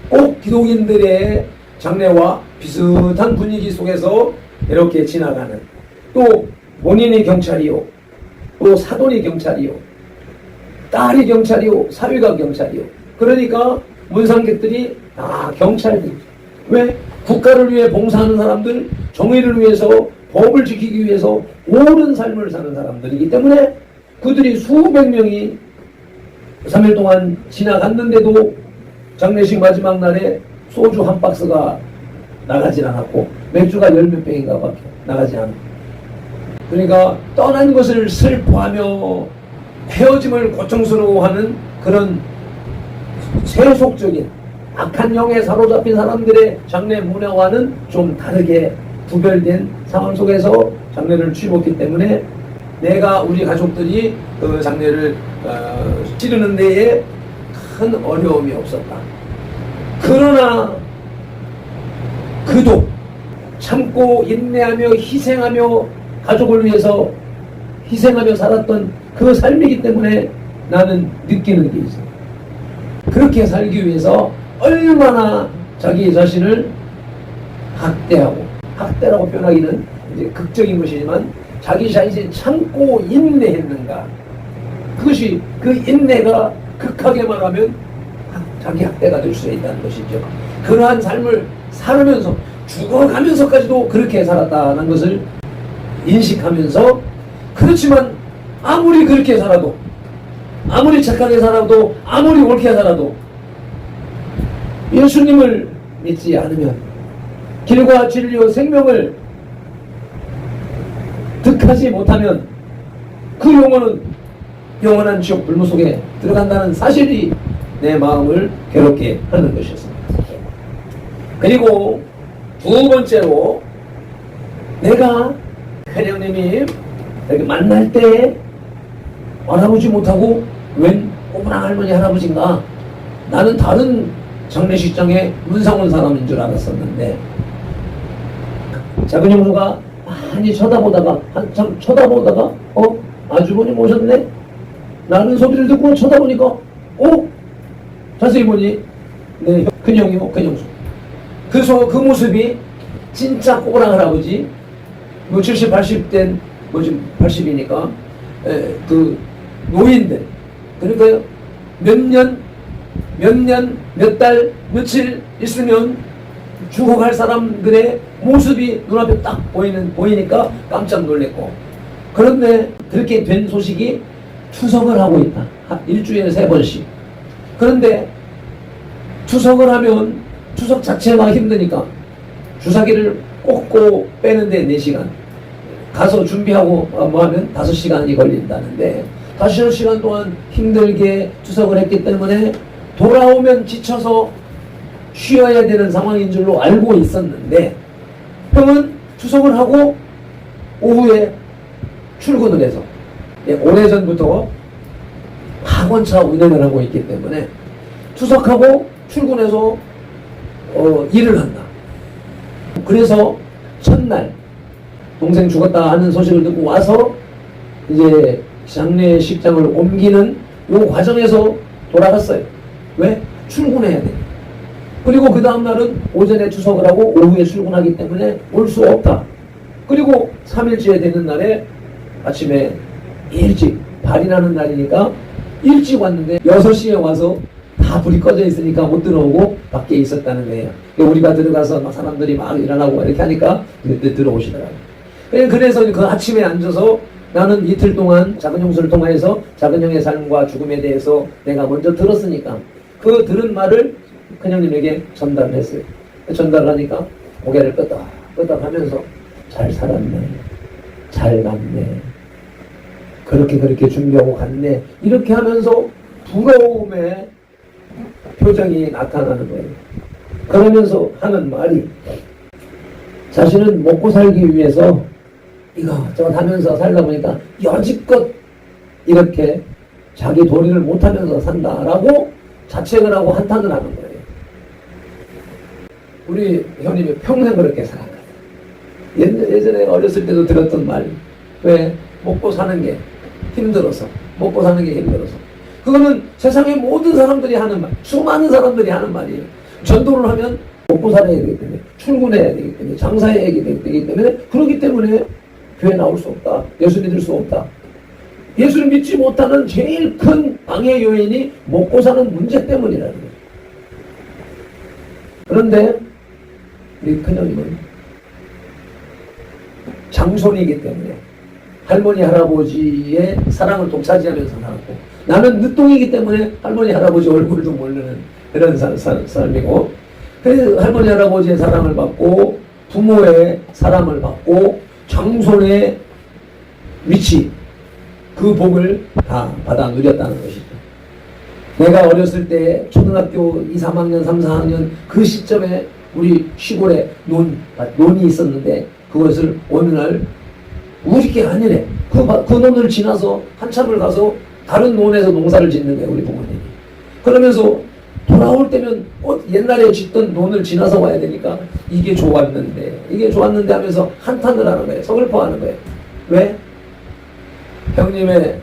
꼭 기독인들의 장래와 비슷한 분위기 속에서 이렇게 지나가는, 또 본인이 경찰이요, 또 사돈이 경찰이요, 딸이 경찰이요, 사위가 경찰이요. 그러니까 문상객들이 다 경찰들. 왜? 국가를 위해 봉사하는 사람들, 정의를 위해서, 법을 지키기 위해서 옳은 삶을 사는 사람들이기 때문에 그들이 수백 명이 3일 동안 지나갔는데도 장례식 마지막 날에 소주 한 박스가 나가질 않았고 맥주가 10몇 병인가 밖에 나가지 않았고, 그러니까 떠난 것을 슬퍼하며 헤어짐을 고통스러워하는 그런 세속적인 악한 영에 사로잡힌 사람들의 장례 문화와는 좀 다르게 구별된 상황 속에서 장례를 치렀기 때문에 내가, 우리 가족들이 그 장례를 치르는 데에 큰 어려움이 없었다. 그러나 그도 참고 인내하며 희생하며 가족을 위해서 희생하며 살았던 그 삶이기 때문에 나는 느끼는 게 있어요. 그렇게 살기 위해서 얼마나 자기 자신을 학대하고, 학대라고 표현하기는 이제 극적인 것이지만 자기 자신이 참고 인내했는가. 그것이, 그 인내가 극하게 말하면 자기 학대가 될 수 있다는 것이죠. 그러한 삶을 살면서 죽어가면서까지도 그렇게 살았다는 것을 인식하면서, 그렇지만 아무리 그렇게 살아도, 아무리 착하게 살아도, 아무리 옳게 살아도 예수님을 믿지 않으면, 길과 진리와 생명을 득하지 못하면 그 영혼은 영원한 지옥 불무 속에 들어간다는 사실이 내 마음을 괴롭게 하는 것이었습니다. 그리고 두 번째로, 내가 큰형님이 이렇게 만날 때 알아보지 못하고 웬 꼬부랑 할머니 할아버지인가, 나는 다른 장례식장에 문상 온 사람인 줄 알았었는데, 작은 형수가 많이 쳐다보다가, 한참 쳐다보다가 아주머니 오셨네? 라는 소리를 듣고 쳐다보니까 자세히 보니 네, 큰형이요, 큰형수. 그 모습이 진짜 꼬부랑 할아버지, 뭐 70, 80된, 뭐 지금 80이니까 그 노인들, 그러니까 몇 달, 며칠 있으면 죽어갈 사람들의 모습이 눈앞에 딱 보이니까 깜짝 놀랐고, 그런데 그렇게 된 소식이 추석을 하고 있다. 일주일에 3번씩. 그런데 추석을 하면 추석 자체가 힘드니까 주사기를 꽂고 빼는데 4시간, 가서 준비하고 뭐 하면 5시간이 걸린다는데, 5시간 동안 힘들게 추석을 했기 때문에 돌아오면 지쳐서 쉬어야 되는 상황인 줄로 알고 있었는데, 형은 추석을 하고 오후에 출근을 해서, 오래전부터 학원차 운행을 하고 있기 때문에 추석하고 출근해서 일을 한다. 그래서 첫날 동생 죽었다 하는 소식을 듣고 와서 이제 장례식장을 옮기는 요 과정에서 돌아갔어요. 왜? 출근해야 돼. 그리고 그 다음날은 오전에 추석을 하고 오후에 출근하기 때문에 올 수 없다. 그리고 3일째 되는 날에 아침에 일찍, 발이 나는 날이니까 일찍 왔는데 6시에 와서 다 불이 꺼져 있으니까 못 들어오고 밖에 있었다는 거예요. 우리가 들어가서 막 사람들이 막 일어나고 이렇게 하니까 그때 들어오시더라고요. 그래서 그 아침에 앉아서 나는 이틀 동안 작은 형수를 통해서 작은 형의 삶과 죽음에 대해서 내가 먼저 들었으니까 그 들은 말을 큰형님에게 전달을 했어요. 전달하니까 고개를 끄덕 하면서 잘 살았네, 잘 갔네, 그렇게 준비하고 갔네, 이렇게 하면서 부러움의 표정이 나타나는 거예요. 그러면서 하는 말이, 자신은 먹고 살기 위해서 이것저것 하면서 살다 보니까 여지껏 이렇게 자기 도리를 못하면서 산다라고 자책을 하고 한탄을 하는 거예요. 우리 형님이 평생 그렇게 살았거든요. 예전에 어렸을 때도 들었던 말, 왜? 먹고 사는 게 힘들어서, 먹고 사는 게 힘들어서. 그거는 세상의 모든 사람들이 하는 말, 수많은 사람들이 하는 말이에요. 전도를 하면 먹고 살아야 되기 때문에, 출근해야 되기 때문에, 장사해야 되기 때문에, 그렇기 때문에 교회 나올 수 없다, 예수 믿을 수 없다. 예수를 믿지 못하는 제일 큰 방해 요인이 먹고 사는 문제 때문이라는 거예요. 그런데 우리 큰형님은 장손이기 때문에 할머니 할아버지의 사랑을 독차지하면서 살았고, 나는 늦둥이기 때문에 할머니 할아버지 얼굴도 모르는 그런 삶이고, 그래서 할머니 할아버지의 사랑을 받고 부모의 사랑을 받고 장손의 위치, 그 복을 다 받아 누렸다는 것이죠. 내가 어렸을 때 초등학교 2, 3학년, 3, 4학년 그 시점에 우리 시골에 논이 있었는데, 그것을 어느 날 우리 게 아니래. 그 논을 지나서 한참을 가서 다른 논에서 농사를 짓는 거예요, 우리 부모님이. 그러면서 돌아올 때면 옛날에 짓던 논을 지나서 와야 되니까 이게 좋았는데 하면서 한탄을 하는 거예요. 서글퍼하는 거예요. 왜? 형님의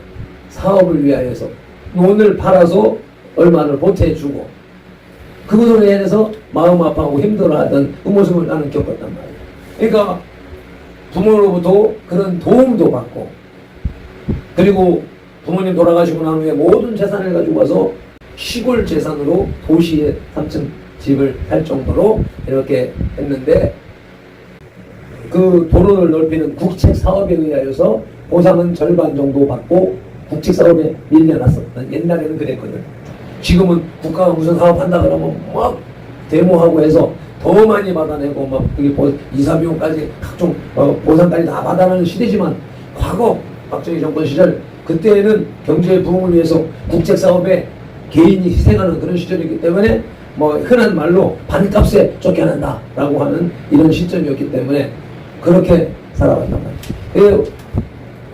사업을 위하여서 논을 팔아서 얼마를 보태주고 그것으로 인해서 마음 아파하고 힘들어하던 그 모습을 나는 겪었단 말이에요. 그러니까 부모로부터 그런 도움도 받고, 그리고 부모님 돌아가시고 난 후에 모든 재산을 가지고 와서 시골 재산으로 도시에 3층 집을 할 정도로 이렇게 했는데, 그 도로를 넓히는 국책 사업에 의하여서 보상은 절반 정도 받고 국책 사업에 밀려났었던, 옛날에는 그랬거든. 지금은 국가가 무슨 사업 한다 그러면 막 데모하고 해서 더 많이 받아내고 막 그게 2, 3위원까지 각종 보상까지 다 받아내는 시대지만, 과거 박정희 정권 시절 그때는 경제의 부흥을 위해서 국책 사업에 개인이 희생하는 그런 시절이기 때문에 뭐 흔한 말로 반값에 쫓겨난다라고 하는 이런 시점이었기 때문에 그렇게 살아왔단 말이에요.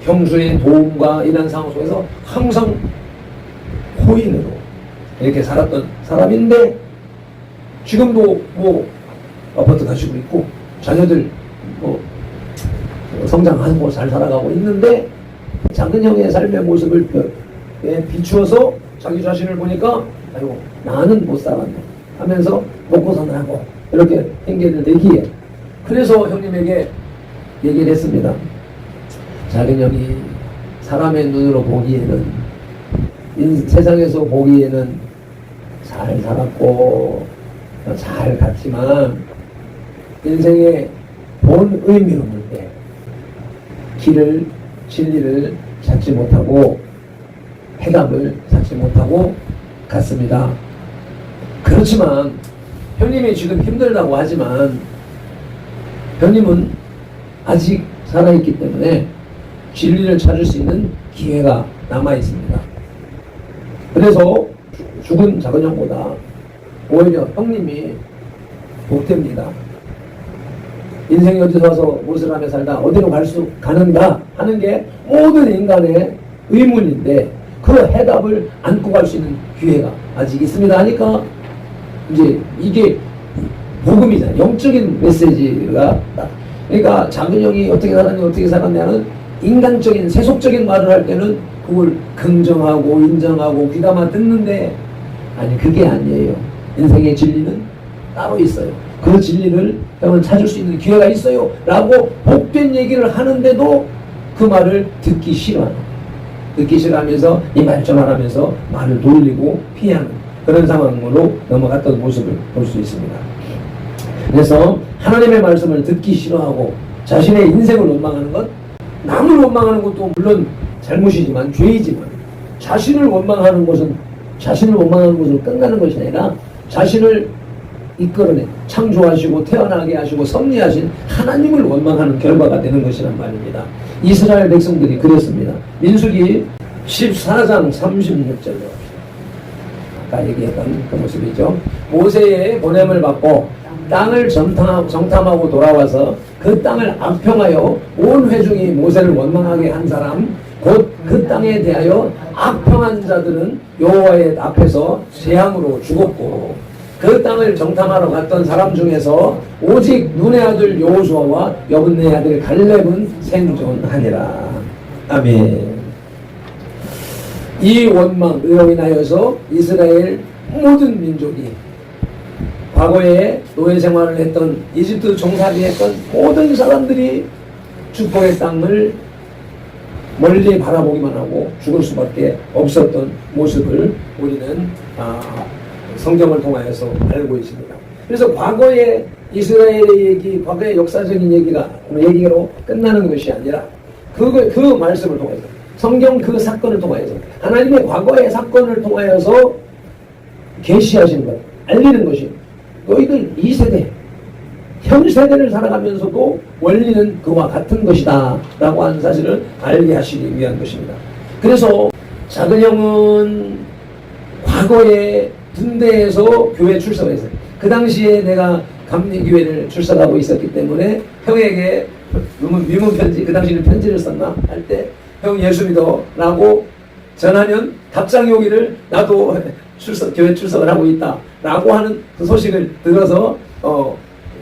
형수의 도움과 이런 상황 속에서 항상 호인으로 이렇게 살았던 사람인데, 지금도 뭐 아파트 가지고 있고 자녀들 뭐 성장하고 잘 살아가고 있는데, 작은 형의 삶의 모습을 비추어서 자기 자신을 보니까 아이고 나는 못 살았네 하면서 먹고 사느라고 이렇게 핑계를 대기에, 그래서 형님에게 얘기를 했습니다. 작은 형이 사람의 눈으로 보기에는, 세상에서 보기에는 잘 살았고 잘 갔지만 인생의 본 의미로 볼 때 길을, 진리를 찾지 못하고 해답을 찾지 못하고 갔습니다. 그렇지만 형님이 지금 힘들다고 하지만 형님은 아직 살아있기 때문에 진리를 찾을 수 있는 기회가 남아있습니다. 그래서 죽은 작은 형보다 오히려 형님이 복됩니다. 인생이 어디서 와서 무엇을 하며 살다 어디로 가는가 하는 게 모든 인간의 의문인데, 그 해답을 안고 갈 수 있는 기회가 아직 있습니다 하니까 이제 이게 복음이잖아요. 영적인 메시지가. 그러니까 작은 형이 어떻게 살았냐 어떻게 살았냐는 인간적인 세속적인 말을 할 때는 그걸 긍정하고 인정하고 귀담아 듣는데, 아니 그게 아니에요. 인생의 진리는 따로 있어요. 그 진리를 형은 찾을 수 있는 기회가 있어요 라고 복된 얘기를 하는데도 그 말을 듣기 싫어하면서 이말저말 말을 돌리고 피하는 그런 상황으로 넘어갔던 모습을 볼 수 있습니다. 그래서 하나님의 말씀을 듣기 싫어하고 자신의 인생을 원망하는 것, 남을 원망하는 것도 물론 잘못이지만 죄이지만, 자신을 원망하는 것은 자신을 원망하는 것으로 끝나는 것이 아니라 자신을 이끌어내 창조하시고 태어나게 하시고 섭리하신 하나님을 원망하는 결과가 되는 것이란 말입니다. 이스라엘 백성들이 그랬습니다. 민수기 14장 36절로 아까 얘기했던 그 모습이죠. 모세의 보냄을 받고 땅을 정탐하고 돌아와서 그 땅을 악평하여 온 회중이 모세를 원망하게 한 사람, 곧 그 땅에 대하여 악평한 자들은 여호와의 앞에서 재앙으로 죽었고, 그 땅을 정탐하러 갔던 사람 중에서 오직 눈의 아들 여호수아와 여분의 아들 갈렙은 생존하니라. 아멘. 이 원망으로 인하여서 이스라엘 모든 민족이 과거에 노예 생활을 했던 이집트 종살이했던 모든 사람들이 축복의 땅을 멀리 바라보기만 하고 죽을 수밖에 없었던 모습을 우리는 성경을 통하여서 알고 있습니다. 그래서 과거의 이스라엘의 얘기, 과거의 역사적인 얘기로 끝나는 것이 아니라 그 말씀을 통해서, 성경 그 사건을 통하여서, 하나님의 과거의 사건을 통하여서 계시하시는 것, 알리는 것이 너희들 이 세대, 현 세대를 살아가면서도 원리는 그와 같은 것이다 라고 하는 사실을 알게 하시기 위한 것입니다. 그래서 작은 형은 과거에 군대에서 교회 출석했어요. 그 당시에 내가 감리교회를 출석하고 있었기 때문에 형에게 미문 편지, 그 당시에는 편지를 썼나 할 때 형 예수 믿어 라고 전하면 답장이 오기를 나도 교회 출석을 하고 있다 라고 하는 그 소식을 들어서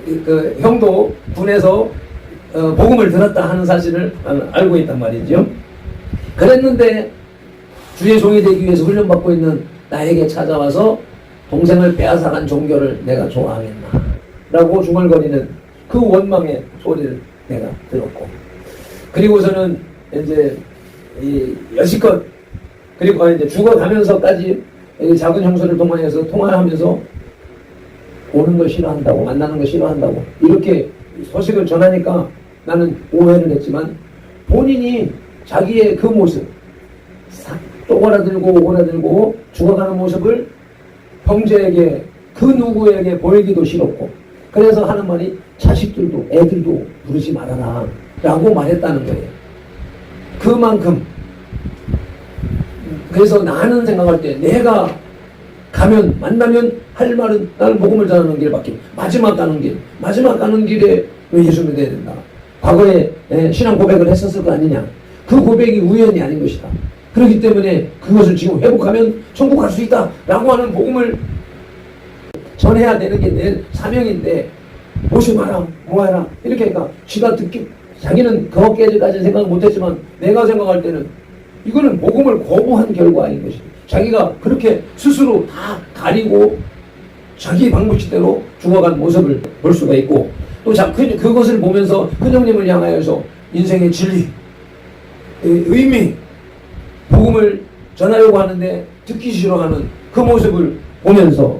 그 형도 군에서 복음을 들었다 하는 사실을 알고 있단 말이죠. 그랬는데 주의 종이 되기 위해서 훈련받고 있는 나에게 찾아와서 동생을 빼앗아간 종교를 내가 좋아하겠나 라고 중얼거리는 그 원망의 소리를 내가 들었고, 그리고서는 이제 여지껏 그리고 이제 죽어가면서까지 작은 형수를 통하여서 통화하면서 오는 거 싫어한다고, 만나는 거 싫어한다고 이렇게 소식을 전하니까 나는 오해를 했지만 본인이 자기의 그 모습 쪼그라들고 죽어가는 모습을 형제에게 그 누구에게 보이기도 싫었고, 그래서 하는 말이 자식들도 애들도 부르지 말아라 라고 말했다는 거예요. 그만큼. 그래서 나는 생각할 때 내가 만나면 할 말은 나는 복음을 전하는 길밖에, 마지막 가는 길에 왜 예수 믿어야 된다. 과거에 신앙 고백을 했었을 거 아니냐. 그 고백이 우연이 아닌 것이다. 그렇기 때문에 그것을 지금 회복하면 천국 갈 수 있다 라고 하는 복음을 전해야 되는 게 내 사명인데, 오지 마라, 뭐해라 이렇게 하니까 자기는 그것까지는 생각 못했지만 내가 생각할 때는 이거는 복음을 거부한 결과인 것이다. 자기가 그렇게 스스로 다 가리고 자기 방법대로 죽어간 모습을 볼 수가 있고, 또 그것을 보면서 큰형님을 향하여서 인생의 진리, 의미, 복음을 전하려고 하는데 듣기 싫어하는 그 모습을 보면서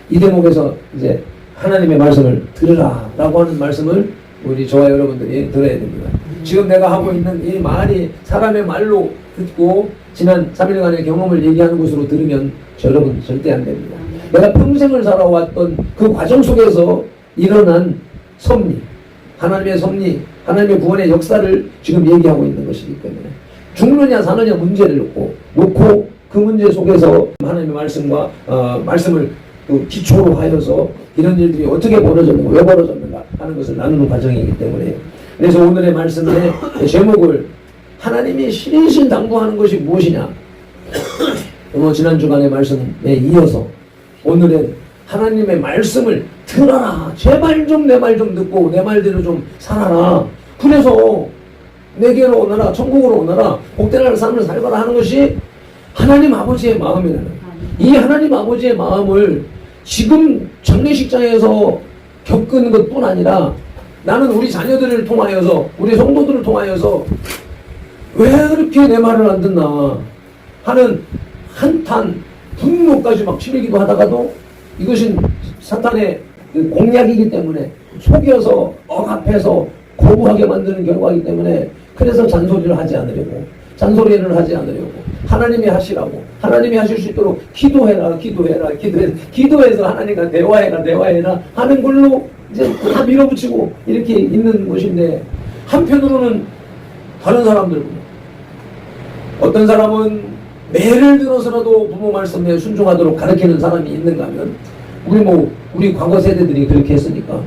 이 대목에서 이제 하나님의 말씀을 들으라 라고 하는 말씀을 우리 저와 여러분들이 들어야 됩니다. 지금 내가 하고 있는 이 말이 사람의 말로 듣고 지난 3일간의 경험을 얘기하는 것으로 들으면 여러분 절대 안 됩니다. 내가 평생을 살아왔던 그 과정 속에서 일어난 섭리, 하나님의 섭리, 하나님의 구원의 역사를 지금 얘기하고 있는 것이기 때문에 죽느냐 사느냐 문제를 놓고 그 문제 속에서 하나님의 말씀과 말씀을 그 기초로 하여서 이런 일들이 어떻게 벌어졌는가, 왜 벌어졌는가 하는 것을 나누는 과정이기 때문에, 그래서 오늘의 말씀의 제목을 하나님이 신신당부하는 것이 무엇이냐, 지난 주간의 말씀에 이어서 오늘은 하나님의 말씀을 들어라, 제발 좀 내 말 좀 듣고 내 말대로 좀 살아라, 그래서 내게로 오너라, 천국으로 오너라, 복된 나라의 삶을 살거라 하는 것이 하나님 아버지의 마음이라는, 이 하나님 아버지의 마음을 지금 장례식장에서 겪은 것뿐 아니라 나는 우리 자녀들을 통하여서, 우리 성도들을 통하여서 왜 그렇게 내 말을 안 듣나 하는 한탄 분노까지 막 치르기도 하다가도 이것은 사탄의 공략이기 때문에, 속여서 억압해서 거부하게 만드는 결과이기 때문에, 그래서 잔소리를 하지 않으려고, 잔소리를 하지 않으려고 하나님이 하시라고, 하나님이 하실 수 있도록 기도해서 하나님과 대화해라 하는 걸로 이제 다 밀어붙이고 이렇게 있는 것인데, 한편으로는 다른 사람들, 어떤 사람은 매를 들어서라도 부모 말씀에 순종하도록 가르치는 사람이 있는가 하면 우리 과거 세대들이 그렇게 했으니까,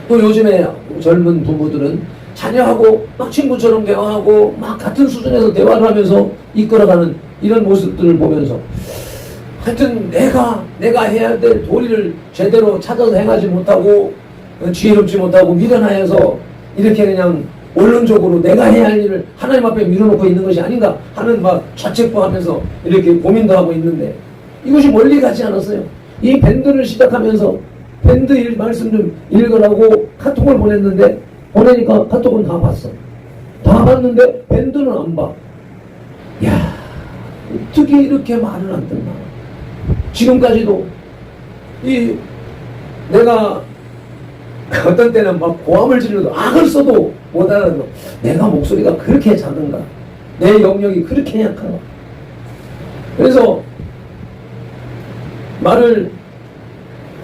또 요즘에 젊은 부부들은 자녀하고 막 친구처럼 대화하고 막 같은 수준에서 대화를 하면서 이끌어가는 이런 모습들을 보면서, 하여튼 내가 해야 될 도리를 제대로 찾아서 행하지 못하고 지혜롭지 못하고 미련하여서 이렇게 그냥 원론적으로 내가 해야 할 일을 하나님 앞에 밀어놓고 있는 것이 아닌가 하는 막 자책부하면서 이렇게 고민도 하고 있는데 이것이 멀리 가지 않았어요. 이 밴드를 시작하면서 밴드 말씀 좀 읽으라고 카톡을 보냈는데 보내니까 카톡은 다 봤어. 다 봤는데 밴드는 안 봐. 야, 어떻게 이렇게 말을 안 듣나. 지금까지도 내가 어떤 때는 막 고함을 지르도 악을 써도 못 알아들어. 내가 목소리가 그렇게 작은가? 내 영역이 그렇게 약한가? 그래서 말을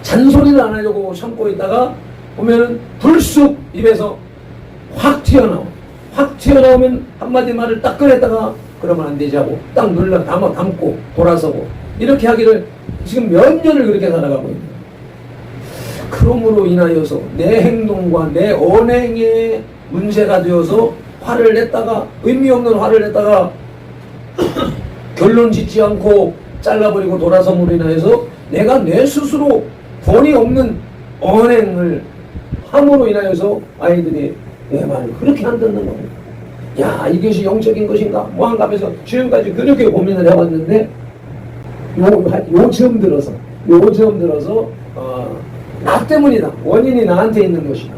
잔소리를 안 하려고 참고 있다가 보면은 불쑥 입에서 확 튀어나와. 확 튀어나오면 한마디 말을 딱 꺼냈다가 그러면 안 되지 하고 딱 눌러 담고 돌아서고 이렇게 하기를 지금 몇 년을 그렇게 살아가고 있는 거예요. 그러므로 인하여서 내 행동과 내 언행에 문제가 되어서 화를 냈다가 의미 없는 화를 냈다가 결론 짓지 않고 잘라버리고 돌아섬으로 인하여서 내가 내 스스로 본의 없는 언행을 함으로 인하여서 아이들이 내 말을 그렇게 안 듣는 겁니다. 야, 이것이 영적인 것인가? 뭐 한가 하면서 지금까지 그렇게 고민을 해왔는데 요즘 들어서 나 때문이다. 원인이 나한테 있는 것이다.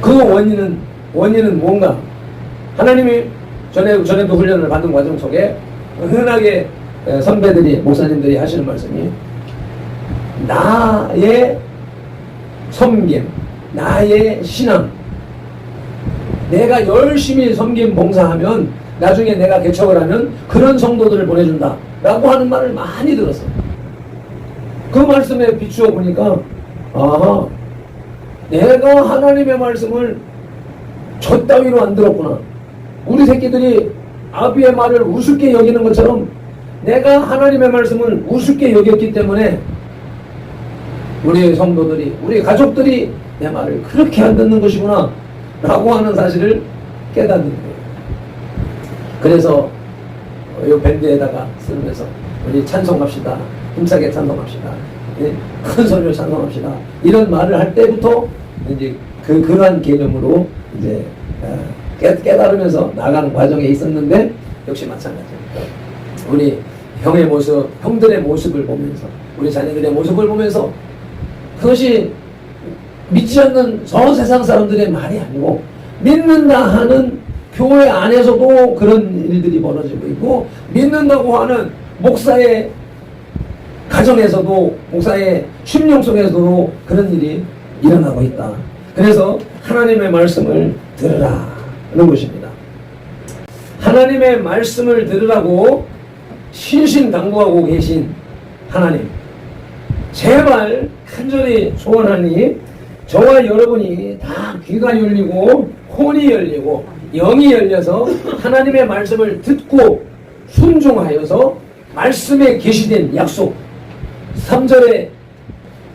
그 원인은 뭔가? 하나님이 전에도 훈련을 받는 과정 속에 흔하게 선배들이 목사님들이 하시는 말씀이 나의 섬김, 나의 신앙, 내가 열심히 섬김 봉사하면 나중에 내가 개척을 하면 그런 성도들을 보내준다 라고 하는 말을 많이 들었어요. 그 말씀에 비추어 보니까 아하, 내가 하나님의 말씀을 저 따위로 안 들었구나. 우리 새끼들이 아비의 말을 우습게 여기는 것처럼 내가 하나님의 말씀을 우습게 여겼기 때문에 우리 성도들이, 우리 가족들이 내 말을 그렇게 안 듣는 것이구나 라고 하는 사실을 깨닫는 거예요. 그래서 이 밴드에다가 쓰면서 우리 찬송합시다. 힘차게 찬송합시다. 큰 소리로 찬송합시다. 이런 말을 할 때부터 이제 그러한 개념으로 이제 깨달으면서 나가는 과정에 있었는데 역시 마찬가지입니다. 우리 형의 모습, 형들의 모습을 보면서 우리 자녀들의 모습을 보면서 그것이 믿지 않는 저 세상 사람들의 말이 아니고 믿는다 하는 교회 안에서도 그런 일들이 벌어지고 있고 믿는다고 하는 목사의 가정에서도 목사의 심령 속에서도 그런 일이 일어나고 있다. 그래서 하나님의 말씀을 들으라는 것입니다. 하나님의 말씀을 들으라고 신신당부하고 계신 하나님, 제발 간절히 소원하니 저와 여러분이 다 귀가 열리고 혼이 열리고 영이 열려서 하나님의 말씀을 듣고 순종하여서 말씀에 계시된 약속 3절에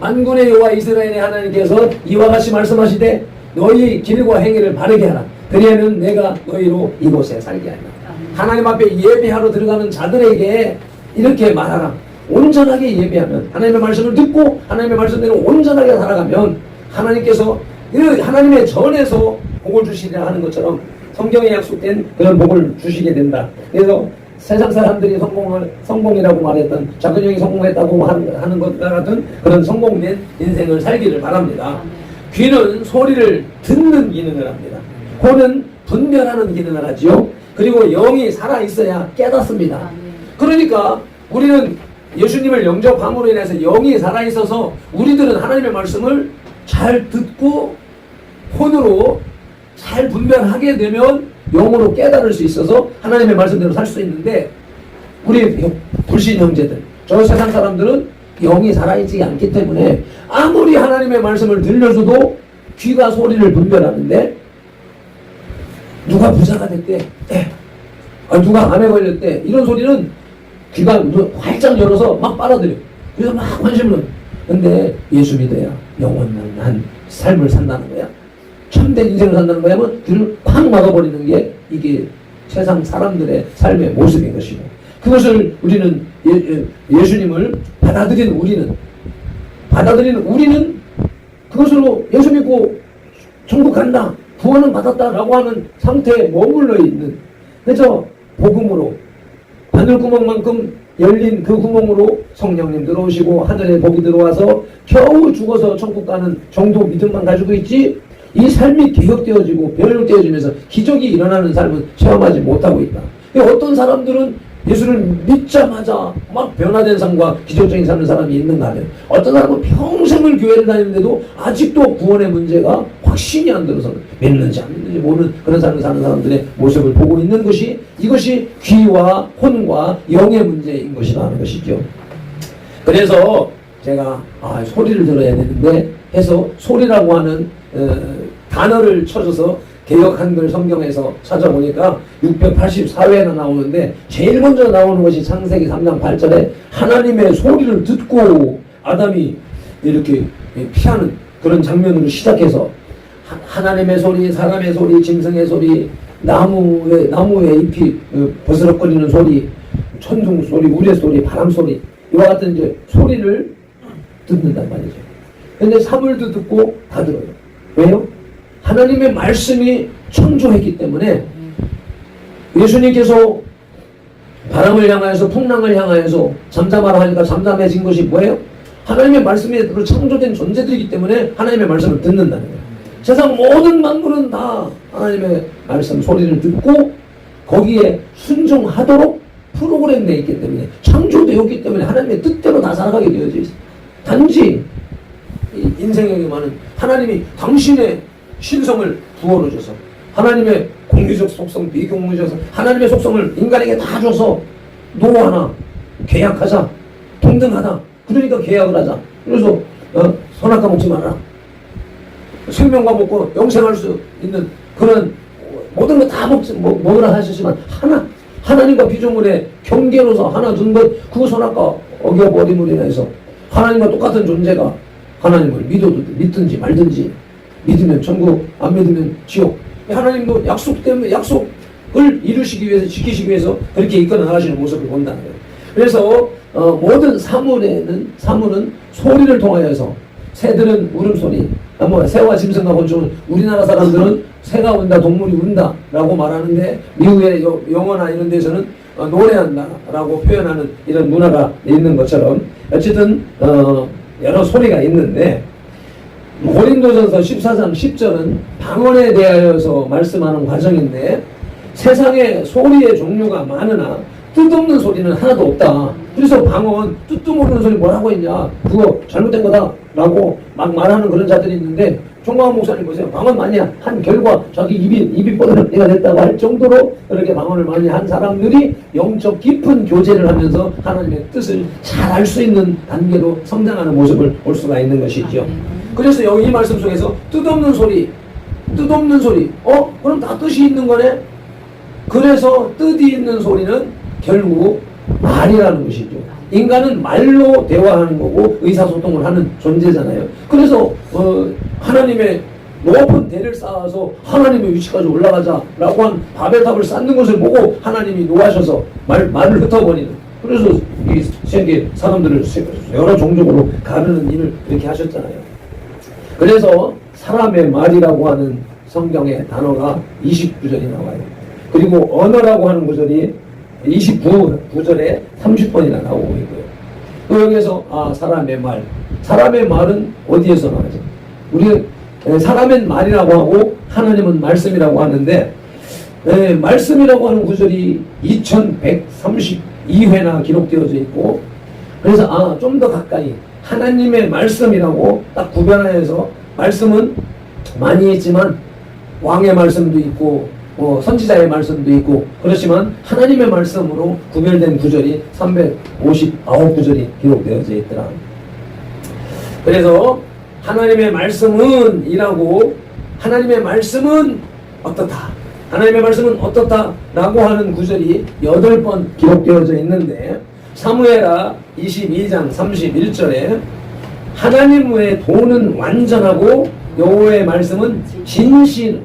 만군의 여호와 이스라엘의 하나님께서 이와 같이 말씀하시되 너희 길과 행위를 바르게 하라. 그리하면 내가 너희로 이곳에 살게 하리라. 하나님 앞에 예배하러 들어가는 자들에게 이렇게 말하라. 온전하게 예배하면 하나님의 말씀을 듣고 하나님의 말씀대로 온전하게 살아가면 하나님께서 하나님의 전에서 복을 주시리라 하는 것처럼 성경에 약속된 그런 복을 주시게 된다. 그래서 세상 사람들이 성공이라고 말했던 작은 형이 성공했다고 하는 것과 같은 그런 성공된 인생을 살기를 바랍니다. 귀는 소리를 듣는 기능을 합니다. 코는 분별하는 기능을 하지요. 그리고 영이 살아있어야 깨닫습니다. 그러니까 우리는 예수님을 영접함으로 인해서 영이 살아있어서 우리들은 하나님의 말씀을 잘 듣고 혼으로 잘 분별하게 되면 영으로 깨달을 수 있어서 하나님의 말씀대로 살 수 있는데 우리 불신 형제들, 저 세상 사람들은 영이 살아있지 않기 때문에 아무리 하나님의 말씀을 들려줘도 귀가 소리를 분별하는데 누가 부자가 됐대, 누가 암에 걸렸대, 이런 소리는 귀가 활짝 열어서 막 빨아들여. 그래서 막 관심을 넣어. 근데 예수 믿어야 영원한 삶을 산다는 거야. 참된 인생을 산다는 거야. 하면 귀를 꽉 막아버리는 게 이게 세상 사람들의 삶의 모습인 것이고, 그것을 우리는 예수님을 받아들이는 우리는 그것으로 예수 믿고 천국 간다. 구원은 받았다라고 하는 상태에 머물러 있는, 그래서 복음으로 바늘구멍만큼 열린 그 구멍으로 성령님 들어오시고 하늘의 복이 들어와서 겨우 죽어서 천국 가는 정도 믿음만 가지고 있지, 이 삶이 개혁되어지고 변형되어지면서 기적이 일어나는 삶은 체험하지 못하고 있다. 어떤 사람들은 예수를 믿자마자 막 변화된 삶과 기적적인 삶을 사람이 있는가 하면, 어떤 사람은 평생을 교회를 다니는데도 아직도 구원의 문제가 확신이 안 들어서 믿는지 안 믿는지 모르는 그런 삶을 사는 사람들의 모습을 보고 있는 것이, 이것이 귀와 혼과 영의 문제인 것이다 하는 것이죠. 그래서 제가 소리를 들어야 되는데 해서 소리라고 하는 단어를 쳐줘서 개역 한글 성경에서 찾아보니까 684회나 나오는데, 제일 먼저 나오는 것이 창세기 3장 8절에 하나님의 소리를 듣고 아담이 이렇게 피하는 그런 장면으로 시작해서 하나님의 소리, 사람의 소리, 짐승의 소리, 나무의 잎이 버스럭거리는 소리, 천둥 소리, 우레 소리, 바람 소리, 이와 같은 이제 소리를 듣는단 말이죠. 근데 사물도 듣고 다 들어요. 왜요? 하나님의 말씀이 창조했기 때문에. 예수님께서 바람을 향하여서 풍랑을 향하여서 잠잠하라 하니까 잠잠해진 것이 뭐예요? 하나님의 말씀으로 창조된 존재들이기 때문에 하나님의 말씀을 듣는다는 거예요. 세상 모든 만물은 다 하나님의 말씀 소리를 듣고 거기에 순종하도록 프로그램되어 있기 때문에, 창조되었기 때문에 하나님의 뜻대로 다 살아가게 되어져 있어요. 단지 인생에게만은 하나님이 당신의 신성을 부어넣어줘서, 하나님의 공유적 속성, 비공유적 속성, 하나님의 속성을 인간에게 다 줘서 노하나 계약하자, 동등하다, 그러니까 계약을 하자. 그래서 선악과 먹지 마라, 생명과 먹고 영생할 수 있는 그런 모든 거 다 먹으라 하셨지만, 하나님과 피조물의 경계로서 하나 둔 것, 그 선악과 어겨버림으로 인해서 하나님과 똑같은 존재가 하나님을 믿든지 말든지, 믿으면 천국, 안 믿으면 지옥. 하나님도 약속 때문에, 약속을 이루시기 위해서, 지키시기 위해서 그렇게 이끌어 나가시는 모습을 본다는 거예요. 그래서 모든 사물은 소리를 통하여서, 새들은 울음소리, 새와 짐승과 곤충은, 우리나라 사람들은 새가 운다, 동물이 운다 라고 말하는데, 미국의 영어나 이런 데서는 노래한다 라고 표현하는 이런 문화가 있는 것처럼, 어쨌든 여러 소리가 있는데, 고린도전서 14장 10절은 방언에 대하여서 말씀하는 과정인데, 세상에 소리의 종류가 많으나 뜻없는 소리는 하나도 없다. 그래서 방언, 뜻도 모르는 소리 뭐라고 했냐, 그거 잘못된 거다 라고 막 말하는 그런 자들이 있는데, 종광 목사님 보세요. 방언 많이 한 결과 자기 입이 뻗어낼 때가 됐다고 할 정도로 그렇게 방언을 많이 한 사람들이 영적 깊은 교제를 하면서 하나님의 뜻을 잘 알 수 있는 단계로 성장하는 모습을 볼 수가 있는 것이죠. 그래서 여기 이 말씀 속에서 뜻없는 소리, 그럼 다 뜻이 있는 거네? 그래서 뜻이 있는 소리는 결국 말이라는 것이죠. 인간은 말로 대화하는 거고 의사소통을 하는 존재잖아요. 그래서 하나님의 높은 대를 쌓아서 하나님의 위치까지 올라가자라고 한 바벨탑을 쌓는 것을 보고 하나님이 노하셔서 말을 흩어버리는, 그래서 이 세계 사람들을 여러 종족으로 가르는 일을 그렇게 하셨잖아요. 그래서 사람의 말이라고 하는 성경의 단어가 29절이 나와요. 그리고 언어라고 하는 구절이 29절에 30번이나 나오고 있고요. 또 여기에서 사람의 말은 어디에서 나오죠? 우리 사람의 말이라고 하고 하나님은 말씀이라고 하는데, 말씀이라고 하는 구절이 2132회나 기록되어져 있고, 그래서 좀 더 가까이 하나님의 말씀이라고 딱 구별하여서, 말씀은 많이 있지만 왕의 말씀도 있고 선지자의 말씀도 있고, 그렇지만 하나님의 말씀으로 구별된 구절이 359구절이 기록되어져 있더라. 그래서 하나님의 말씀은 이라고, 하나님의 말씀은 어떻다, 하나님의 말씀은 어떻다 라고 하는 구절이 8번 기록되어져 있는데, 사무엘하 22장 31절에 하나님의 도는 완전하고 여호와의 말씀은 진실하니,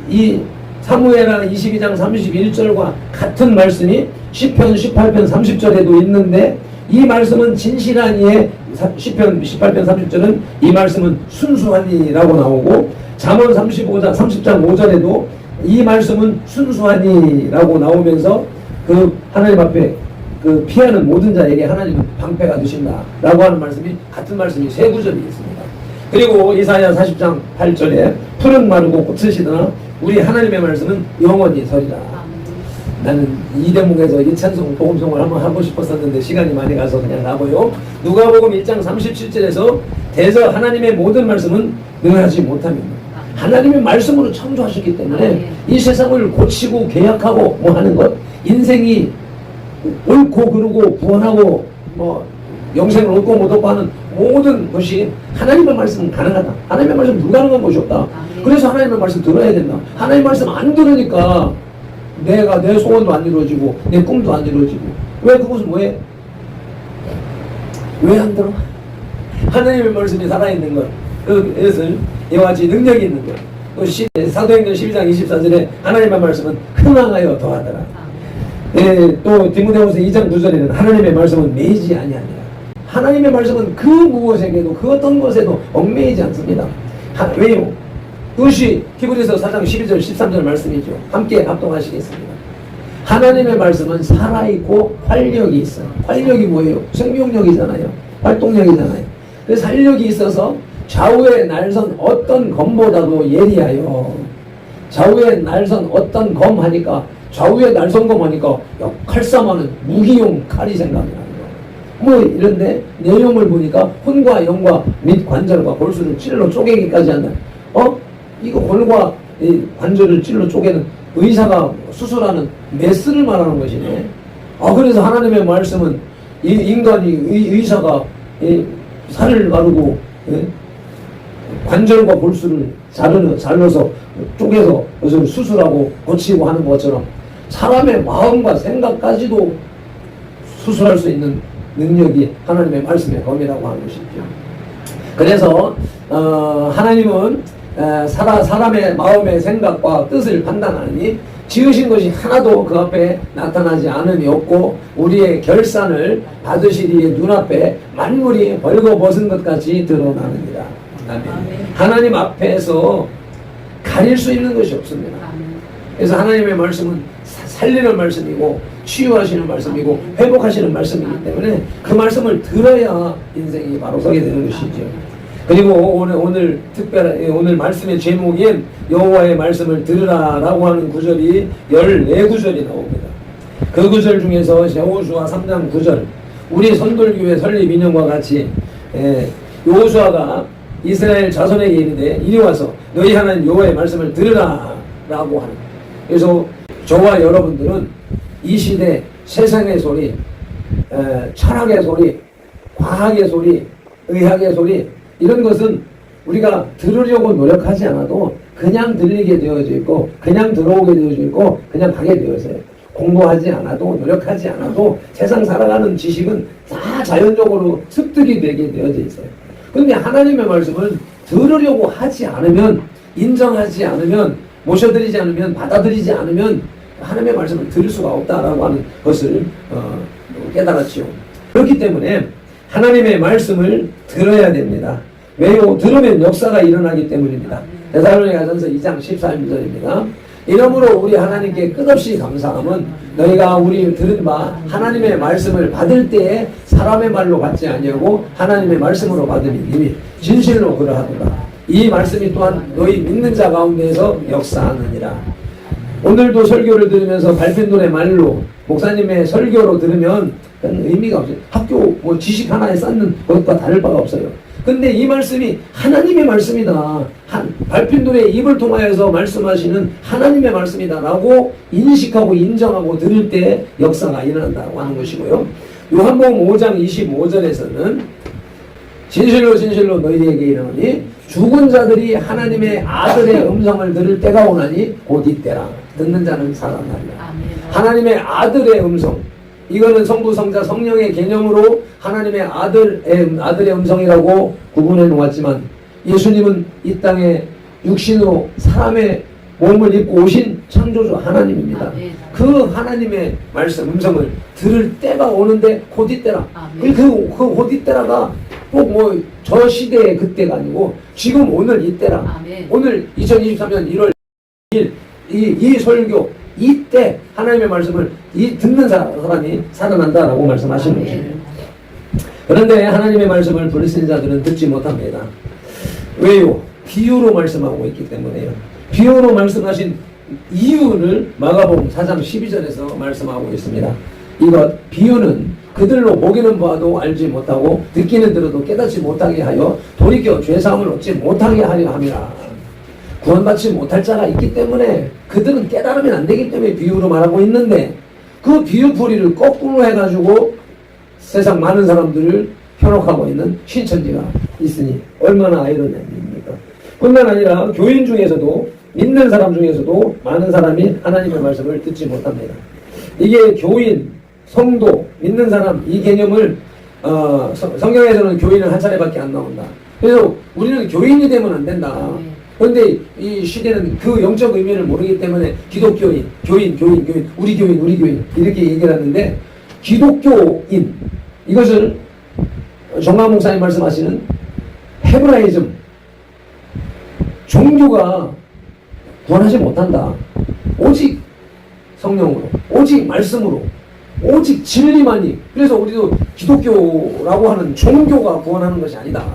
이 사무엘하 22장 31절과 같은 말씀이 시편 18편 30절에도 있는데, 이 말씀은 진실한 이의 시편 18편 30절은 이 말씀은 순수한 이라고 나오고 잠언 30장 5절에도 이 말씀은 순수한 이라고 나오면서 그 하나님 앞에 그 피하는 모든 자에게 하나님은 방패가 되신다 라고 하는 말씀이 같은 말씀이 세 구절이 있습니다. 그리고 이사야 40장 8절에 풀은 마르고 꽃은 시드나 우리 하나님의 말씀은 영원히 서리라. 나는 이 대목에서 이 찬송 복음송을 한번 하고 싶었었는데 시간이 많이 가서 그냥 나고요. 누가복음 1장 37절에서 대저 하나님의 모든 말씀은 능하지 못합니다. 하나님의 말씀으로 창조하셨기 때문에 이 세상을 고치고 계약하고 뭐 하는 것, 인생이 옳고 그르고 구원하고 뭐 영생을 얻고 못 얻고 하는 모든 것이 하나님의 말씀은 가능하다. 하나님의 말씀 불가능한 것이 없다. 그래서 하나님의 말씀 들어야 된다. 하나님의 말씀 안 들으니까 내 소원도 안 이루어지고 내 꿈도 안 이루어지고. 왜 그것은 뭐해? 왜 안 들어? 하나님의 말씀이 살아있는 것, 그것을 이와 같이 능력이 있는 것. 또 사도행전 12장 24절에 하나님의 말씀은 흥황하여 더하더라. 또 디모데후서 2장 9절에는 하나님의 말씀은 매이지 아니하니라. 하나님의 말씀은 그 무엇에게도 그 어떤 것에도 얽매이지 않습니다. 왜요? 그것이 히브리서 4장 12절 13절 말씀이죠. 함께 합동하시겠습니다. 하나님의 말씀은 살아있고 활력이 있어요. 활력이 뭐예요? 생명력이잖아요. 활동력이잖아요. 그래서 활력이 있어서 좌우의 날선 어떤 검보다도 예리하여. 좌우의 날선 어떤 검 하니까 좌우의 날선 검 하니까 칼싸움하는 무기용 칼이 생각이 나요. 뭐 이런데 내용을 보니까 혼과 영과 및 관절과 골수를 찔러 쪼개기까지 한다. 이거 골과 이 관절을 찔러 쪼개는 의사가 수술하는 메스를 말하는 것이네. 그래서 하나님의 말씀은 이 인간이 의사가 살을 가르고 관절과 골수를 잘라서 쪼개서 그것을 수술하고 고치고 하는 것처럼 사람의 마음과 생각까지도 수술할 수 있는 능력이 하나님의 말씀의 검이라고 하는 것이죠. 그래서 하나님은 사람의 마음의 생각과 뜻을 판단하니 지으신 것이 하나도 그 앞에 나타나지 않음이 없고 우리의 결산을 받으시리의 눈앞에 만물이 벌거벗은 것 같이 드러나느니라. 아멘. 하나님 앞에서 가릴 수 있는 것이 없습니다. 그래서 하나님의 말씀은 살리는 말씀이고 치유하시는 말씀이고 회복하시는 말씀이기 때문에 그 말씀을 들어야 인생이 바로 서게 되는 것이죠. 그리고 오늘 특별히 오늘 말씀의 제목인 여호와의 말씀을 들으라라고 하는 구절이 14구절이 나옵니다. 그 구절 중에서 여호수아 3장 9절 우리 선돌교회 설립 인연과 같이 여호수아가 이스라엘 자손에게 이르되 이리 와서 너희 하나님 여호와의 말씀을 들으라라고 하는. 그래서 저와 여러분들은 이 시대 세상의 소리, 철학의 소리, 과학의 소리, 의학의 소리 이런 것은 우리가 들으려고 노력하지 않아도 그냥 들리게 되어져 있고 그냥 들어오게 되어져 있고 그냥 가게 되어져요. 공부하지 않아도 노력하지 않아도 세상 살아가는 지식은 다 자연적으로 습득이 되게 되어져 있어요. 그런데 하나님의 말씀을 들으려고 하지 않으면 인정하지 않으면 모셔드리지 않으면 받아들이지 않으면 하나님의 말씀을 들을 수가 없다라고 하는 것을 깨달았지요. 그렇기 때문에 하나님의 말씀을 들어야 됩니다. 왜요? 들으면 역사가 일어나기 때문입니다. 데살로니가전서 2장 14절입니다. 이러므로 우리 하나님께 끝없이 감사함은 너희가 우리 들은 바 하나님의 말씀을 받을 때에 사람의 말로 받지 아니하고 하나님의 말씀으로 받으니 이미 진실로 그러하도다. 이 말씀이 또한 너희 믿는 자 가운데에서 역사하느니라. 오늘도 설교를 들으면서 밟힌 돌의 말로 목사님의 설교로 들으면 그런 의미가 없어요. 학교 뭐 지식 하나에 쌓는 것과 다를 바가 없어요. 근데 이 말씀이 하나님의 말씀이다. 밟힌 돌의 입을 통하여서 말씀하시는 하나님의 말씀이다 라고 인식하고 인정하고 들을 때 역사가 일어난다고 하는 것이고요. 요한복음 5장 25절에서는 진실로 진실로 너희에게 이르노니 죽은 자들이 하나님의 아들의 음성을 들을 때가 오나니 곧 이때라. 듣는 자는 살아나리라. 하나님의 아들의 음성, 이거는 성부, 성자, 성령의 개념으로 하나님의 아들의 음성이라고 구분해 놓았지만 예수님은 이 땅에 육신으로 사람의 몸을 입고 오신 창조주 하나님입니다. 아멘. 그 하나님의 말씀, 음성을 들을 때가 오는데 곧 이때라. 아멘. 곧 이때라가 꼭 뭐 저 시대의 그때가 아니고 지금 오늘 이때라. 아멘. 오늘 2023년 1월 1일 이 설교 이때 하나님의 말씀을 듣는 사람이 살아난다라고 말씀하시는 아멘. 것입니다. 그런데 하나님의 말씀을 불신자들은 듣지 못합니다. 왜요? 비유로 말씀하고 있기 때문에요. 비유로 말씀하신 이유를 마가복음 4장 12절에서 말씀하고 있습니다. 이것 비유는 그들로 보기는 봐도 알지 못하고 듣기는 들어도 깨닫지 못하게 하여 돌이켜 죄사함을 얻지 못하게 하려 함이라. 구원받지 못할 자가 있기 때문에 그들은 깨달으면 안 되기 때문에 비유로 말하고 있는데 그 비유풀이를 거꾸로 해가지고 세상 많은 사람들을 현혹하고 있는 신천지가 있으니 얼마나 아이러니입니까? 뿐만 아니라 교인 중에서도 믿는 사람 중에서도 많은 사람이 하나님의 말씀을 듣지 못합니다. 이게 교인, 성도, 믿는 사람 이 개념을 성경에서는 교인은 한 차례밖에 안 나온다. 그래서 우리는 교인이 되면 안 된다. 그런데 이 시대는 그 영적 의미를 모르기 때문에 기독교인, 교인, 우리 교인 이렇게 얘기를 하는데 기독교인 이것을 정강 목사님 말씀하시는 헤브라이즘 종교가 구원하지 못한다. 오직 성령으로, 오직 말씀으로, 오직 진리만이. 그래서 우리도 기독교라고 하는 종교가 구원하는 것이 아니다.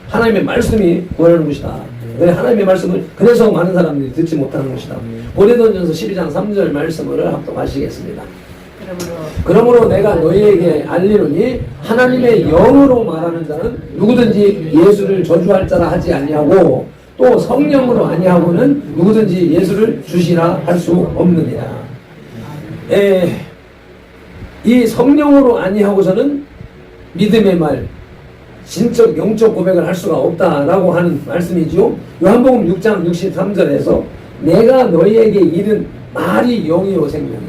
하나님의 말씀이 구원하는 것이다. 하나님의 말씀을 그래서 많은 사람들이 듣지 못하는 것이다. 고린도전서 12장 3절 말씀을 합독하시겠습니다. 그러므로 내가 너희에게 알리노니 하나님의 영으로 말하는 자는 누구든지 예수를 저주할 자라 하지 아니하고 또 성령으로 아니하고는 누구든지 예수를 주시라 할 수 없느니라. 이 성령으로 아니하고서는 믿음의 말, 진적 영적 고백을 할 수가 없다라고 하는 말씀이지요. 요한복음 6장 63절에서 내가 너희에게 이른 말이 영이요 생명이라.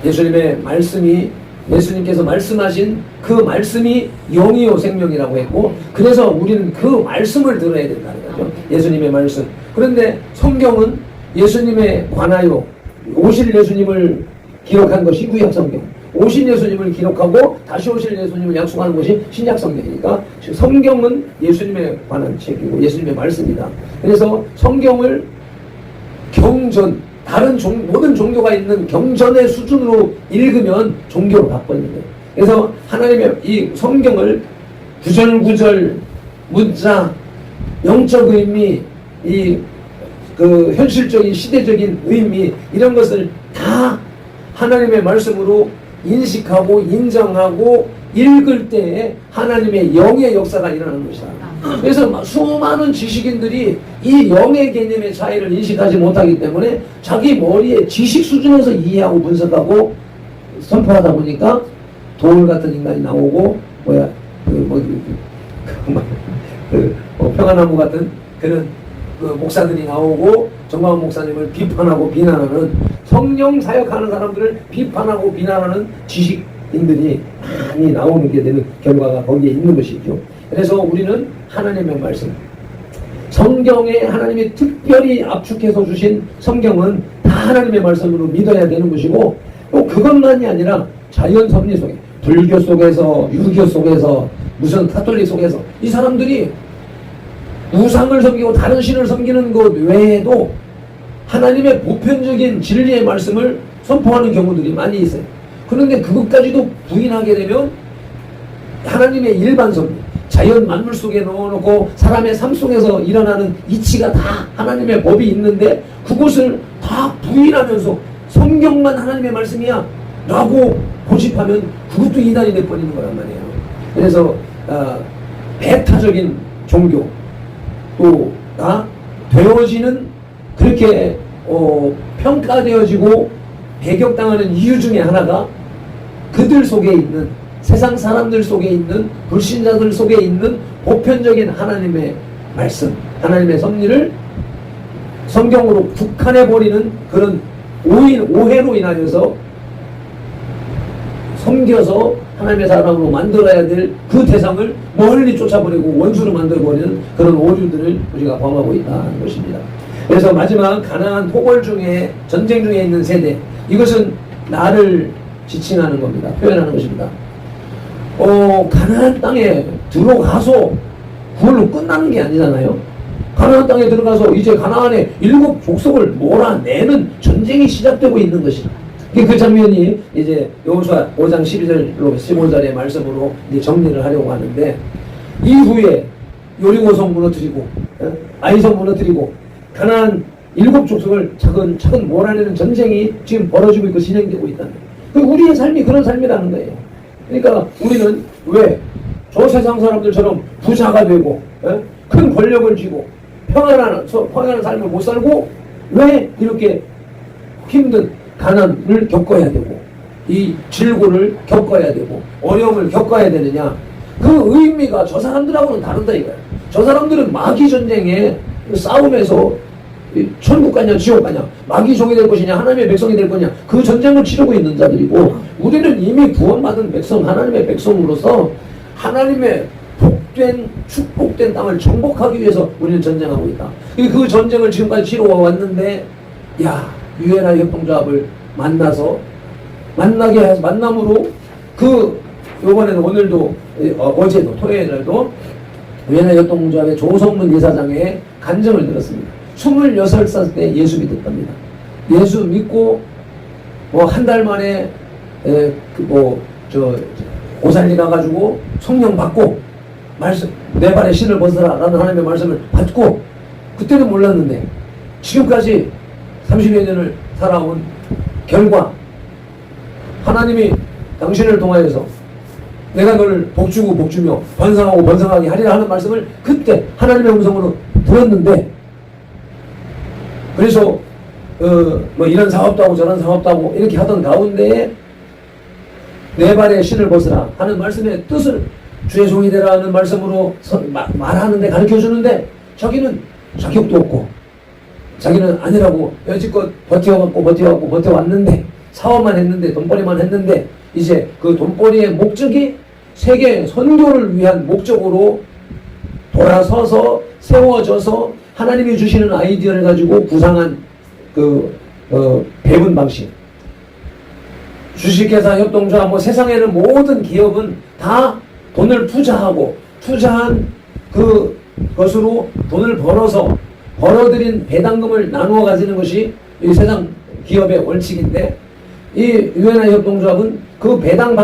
예수님의 말씀이 예수님께서 말씀하신 그 말씀이 영이요 생명이라고 했고 그래서 우리는 그 말씀을 들어야 된다는 거죠. 예수님의 말씀. 그런데 성경은 예수님에 관하여 오실 예수님을 기록한 것이 구약 성경. 오신 예수님을 기록하고 다시 오실 예수님을 약속하는 것이 신약 성경이니까 성경은 예수님에 관한 책이고 예수님의 말씀이다. 그래서 성경을 경전 다른 모든 종교가 있는 경전의 수준으로 읽으면 종교로 바꿔지는 거예요. 그래서 하나님의 이 성경을 구절구절 문자, 영적 의미, 그 현실적인 시대적인 의미 이런 것을 다 하나님의 말씀으로 인식하고 인정하고 읽을 때에 하나님의 영의 역사가 일어나는 것이다. 그래서 수많은 지식인들이 이 영의 개념의 차이를 인식하지 못하기 때문에 자기 머리에 지식 수준에서 이해하고 분석하고 선포하다 보니까 돌 같은 인간이 나오고 평화나무 같은 그런 목사들이 나오고 정광훈 목사님을 비판하고 비난하는 성령 사역하는 사람들을 비판하고 비난하는 지식인들이 많이 나오는 게 되는 결과가 거기에 있는 것이죠. 그래서 우리는 하나님의 말씀, 성경에 하나님이 특별히 압축해서 주신 성경은 다 하나님의 말씀으로 믿어야 되는 것이고 또 그것만이 아니라 자연 섭리 속에 불교 속에서 유교 속에서 무슨 카톨릭 속에서 이 사람들이 우상을 섬기고 다른 신을 섬기는 것 외에도 하나님의 보편적인 진리의 말씀을 선포하는 경우들이 많이 있어요. 그런데 그것까지도 부인하게 되면 하나님의 일반 섭리, 자연 만물 속에 넣어놓고 사람의 삶 속에서 일어나는 이치가 다 하나님의 법이 있는데 그것을 다 부인하면서 성경만 하나님의 말씀이야 라고 고집하면 그것도 이단이 돼버리는 거란 말이에요. 그래서 배타적인 종교 또가 되어지는 그렇게 평가되어지고 배격당하는 이유 중에 하나가 그들 속에 있는 세상 사람들 속에 있는 불신자들 속에 있는 보편적인 하나님의 말씀, 하나님의 섭리를 성경으로 국한해버리는 그런 오해로 인하여서 섬겨서 하나님의 사람으로 만들어야 될 그 대상을 멀리 쫓아버리고 원수로 만들어버리는 그런 오류들을 우리가 범하고 있다는 것입니다. 그래서 마지막 가나안 포골 중에 전쟁 중에 있는 세대, 이것은 나를 지칭하는 겁니다. 표현하는 것입니다. 가나안 땅에 들어가서 그걸로 끝나는 게 아니잖아요. 가나안 땅에 들어가서 이제 가나안의 7 족속을 몰아내는 전쟁이 시작되고 있는 것이다. 그 장면이 이제 여호수아 5장 12절로 15절의 말씀으로 이제 정리를 하려고 하는데, 이후에 요리고성 무너뜨리고 아이성 무너뜨리고 가나안 7 족속을 차근차근 몰아내는 전쟁이 지금 벌어지고 있고 진행되고 있다는 거예요. 우리의 삶이 그런 삶이라는 거예요. 그러니까 우리는 왜 저 세상 사람들처럼 부자가 되고 큰 권력을 쥐고 평안한 삶을 못 살고 왜 이렇게 힘든 가난을 겪어야 되고 이 질고를 겪어야 되고 어려움을 겪어야 되느냐. 그 의미가 저 사람들하고는 다르다 이거야. 저 사람들은 마귀 전쟁에 싸움에서 천국 가냐 지옥 가냐, 마귀 종이 될 것이냐 하나님의 백성이 될 거냐, 그 전쟁을 치르고 있는 자들이고, 우리는 이미 구원받은 백성, 하나님의 백성으로서 하나님의 복된 축복된 땅을 정복하기 위해서 우리는 전쟁하고 있다. 그 전쟁을 지금까지 치러와 왔는데, 유엔화 협동조합을 만남으로 요번에는 오늘도 어제도 토요일날도 유엔화 협동조합의 조성문 이사장의 간증을 들었습니다. 26살 때 예수 믿었답니다. 예수 믿고 한 달 만에 고살리 가가지고 성령 받고 내 발에 신을 벗어라 라는 하나님의 말씀을 받고, 그때는 몰랐는데 지금까지 30여 년을 살아온 결과 하나님이 당신을 통하여서 내가 너를 복주고 복주며 번성하고 번성하게 하리라 하는 말씀을 그때 하나님의 음성으로 들었는데, 그래서 이런 사업도 하고 저런 사업도 하고 이렇게 하던 가운데에 내 발에 신을 벗으라 하는 말씀의 뜻을 주의 종이 되라 하는 말씀으로 말하는데, 가르쳐주는데 자기는 자격도 없고 자기는 아니라고 여지껏 버텨왔는데, 사업만 했는데, 돈벌이만 했는데, 이제 그 돈벌이의 목적이 세계 선교를 위한 목적으로 돌아서서 세워져서 하나님이 주시는 아이디어를 가지고 구상한 배분 방식, 주식회사 협동조합, 세상에는 모든 기업은 다 돈을 투자한 그것으로 돈을 벌어들인 배당금을 나누어 가지는 것이 이 세상 기업의 원칙인데, 이 유엔화 협동조합은 그 배당하는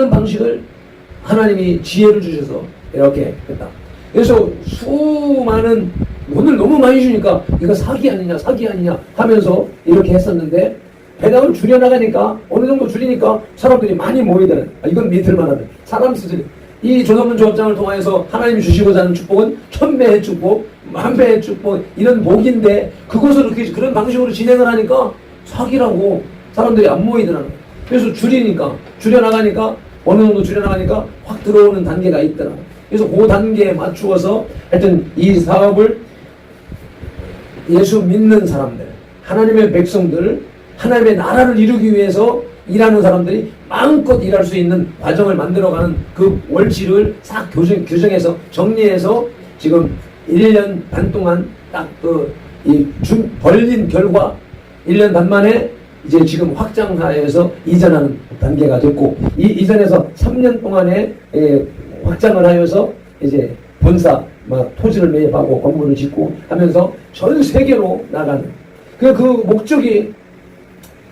방식을 하나님이 지혜를 주셔서 이렇게 했다. 그래서 수많은 돈을 너무 많이 주니까 이거 사기 아니냐 하면서 이렇게 했었는데, 배당을 줄여나가니까 어느 정도 줄이니까 사람들이 많이 모이더라. 이건 믿을만 하다. 사람 수준이. 이 조성문 조합장을 통해서 하나님이 주시고자 하는 축복은 1000배의 축복, 1000배의 축복, 이런 복인데, 그것을 그런 방식으로 진행을 하니까 사기라고 사람들이 안 모이더라고요. 그래서 줄여나가니까 어느 정도 줄여나가니까 확 들어오는 단계가 있더라. 그래서 그 단계에 맞추어서 하여튼 이 사업을 예수 믿는 사람들, 하나님의 백성들, 하나님의 나라를 이루기 위해서 일하는 사람들이 마음껏 일할 수 있는 과정을 만들어가는 그 월치를 싹 규정해서 정리해서 지금 1년 반 동안 딱 벌린 결과 1년 반 만에 이제 지금 확장하여서 이전하는 단계가 됐고, 이 이전에서 3년 동안에 확장을 하여서 이제 본사 토지를 매입하고 건물을 짓고 하면서 전 세계로 나가는 그 목적이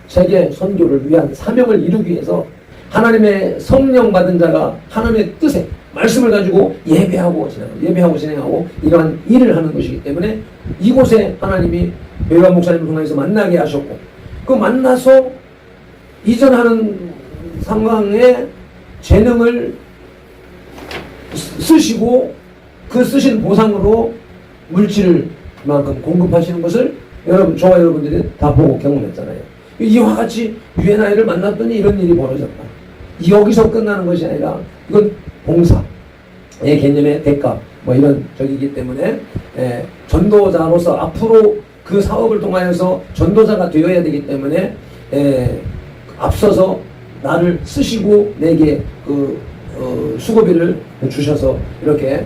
세계 선교를 위한 사명을 이루기 위해서 하나님의 성령 받은 자가 하나님의 뜻에 말씀을 가지고 예배하고 진행하고 이러한 일을 하는 것이기 때문에, 이곳에 하나님이 배우와 목사님을 통해서 만나게 하셨고, 그 만나서 이전하는 상황에 재능을 쓰시고 그 쓰신 보상으로 물질을 만큼 공급하시는 것을 저와 여러분들이 다 보고 경험했잖아요. 이와 같이 유엔아이를 만났더니 이런 일이 벌어졌다. 여기서 끝나는 것이 아니라 이건 봉사의 개념의 대가 이런 적이기 때문에 전도자로서 앞으로 그 사업을 통하여서 전도자가 되어야 되기 때문에 앞서서 나를 쓰시고 내게 수고비를 주셔서 이렇게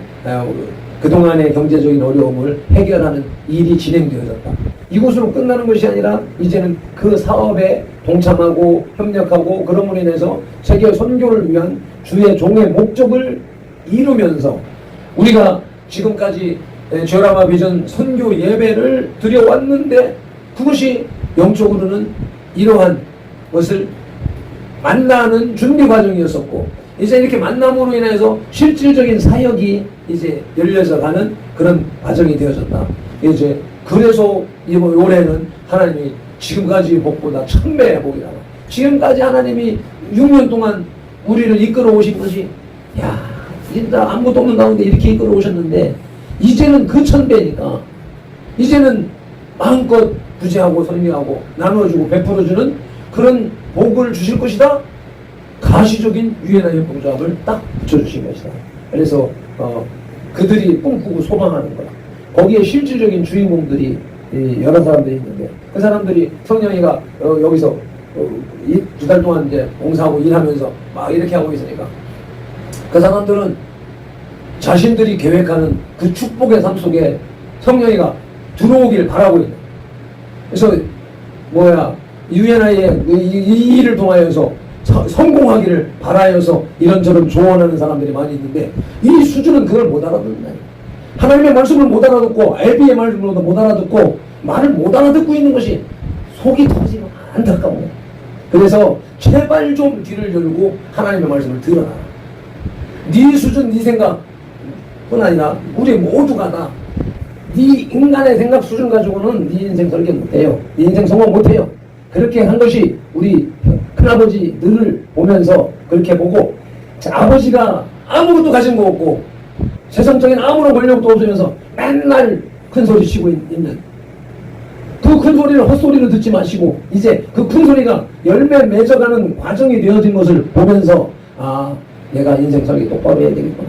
그동안의 경제적인 어려움을 해결하는 일이 진행되어졌다. 이곳으로 끝나는 것이 아니라 이제는 그 사업에 동참하고 협력하고 그럼으로 인해서 세계 선교를 위한 주의 종의 목적을 이루면서 우리가 지금까지 저라마 비전 선교 예배를 드려왔는데 그것이 영적으로는 이러한 것을 만나는 준비 과정이었었고 이제 이렇게 만남으로 인해서 실질적인 사역이 이제 열려져 가는 그런 과정이 되어졌다. 이제 그래서 이번 올해는 하나님이 지금까지 복보다 1000배의 복이라고. 지금까지 하나님이 6년 동안 우리를 이끌어 오신 것이 야 진짜 아무것도 없는 가운데 이렇게 이끌어 오셨는데 이제는 그 1000배니까 이제는 마음껏 구제하고 설명하고 나눠주고 베풀어주는 그런 복을 주실 것이다. 가시적인 유엔아의 봉잡을 딱 붙여주신 것이다. 그래서 그들이 꿈꾸고 소망하는 거야. 거기에 실질적인 주인공들이 여러 사람들이 있는데 그 사람들이 성령이가 여기서 2달 동안 이제 봉사하고 일하면서 막 이렇게 하고 있으니까 그 사람들은 자신들이 계획하는 그 축복의 삶 속에 성령이가 들어오길 바라고 있는. 그래서 유엔아의 이 일을 통하여서 성공하기를 바라여서 이런저런 조언하는 사람들이 많이 있는데 이 수준은 그걸 못 알아듣는다. 하나님의 말씀을 못 알아듣고 엘비의 말씀을 못 알아듣고 말을 못 알아듣고 있는 것이 속이 터지면 안타까워. 그래서 제발 좀 귀를 열고 하나님의 말씀을 들어라. 네 수준, 네 생각뿐 아니라 우리 모두가 다 네 인간의 생각 수준 가지고는 네 인생 설계 못해요. 네 인생 성공 못해요. 그렇게 한 것이 우리 큰아버지들을 보면서 그렇게 보고 아버지가 아무것도 가진 거 없고 세상적인 아무런 권력도 없으면서 맨날 큰 소리 치고 있는 그 큰 소리를 헛소리로 듣지 마시고 이제 그 큰 소리가 열매 맺어가는 과정이 되어진 것을 보면서 아 내가 인생 설계 똑바로 해야 되겠구나.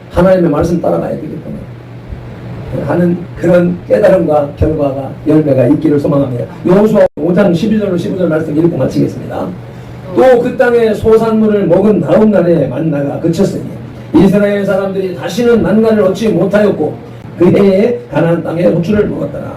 하나님의 말씀 따라가야 되겠구나 하는 그런 깨달음과 결과가 열매가 있기를 소망합니다. 여호수아 5장 12절로 15절 말씀 읽고 마치겠습니다. 또 그 땅에 소산물을 먹은 다음 날에 만나가 그쳤으니 이스라엘 사람들이 다시는 만나를 얻지 못하였고 그 해에 가나안 땅에 호출을 먹었더라.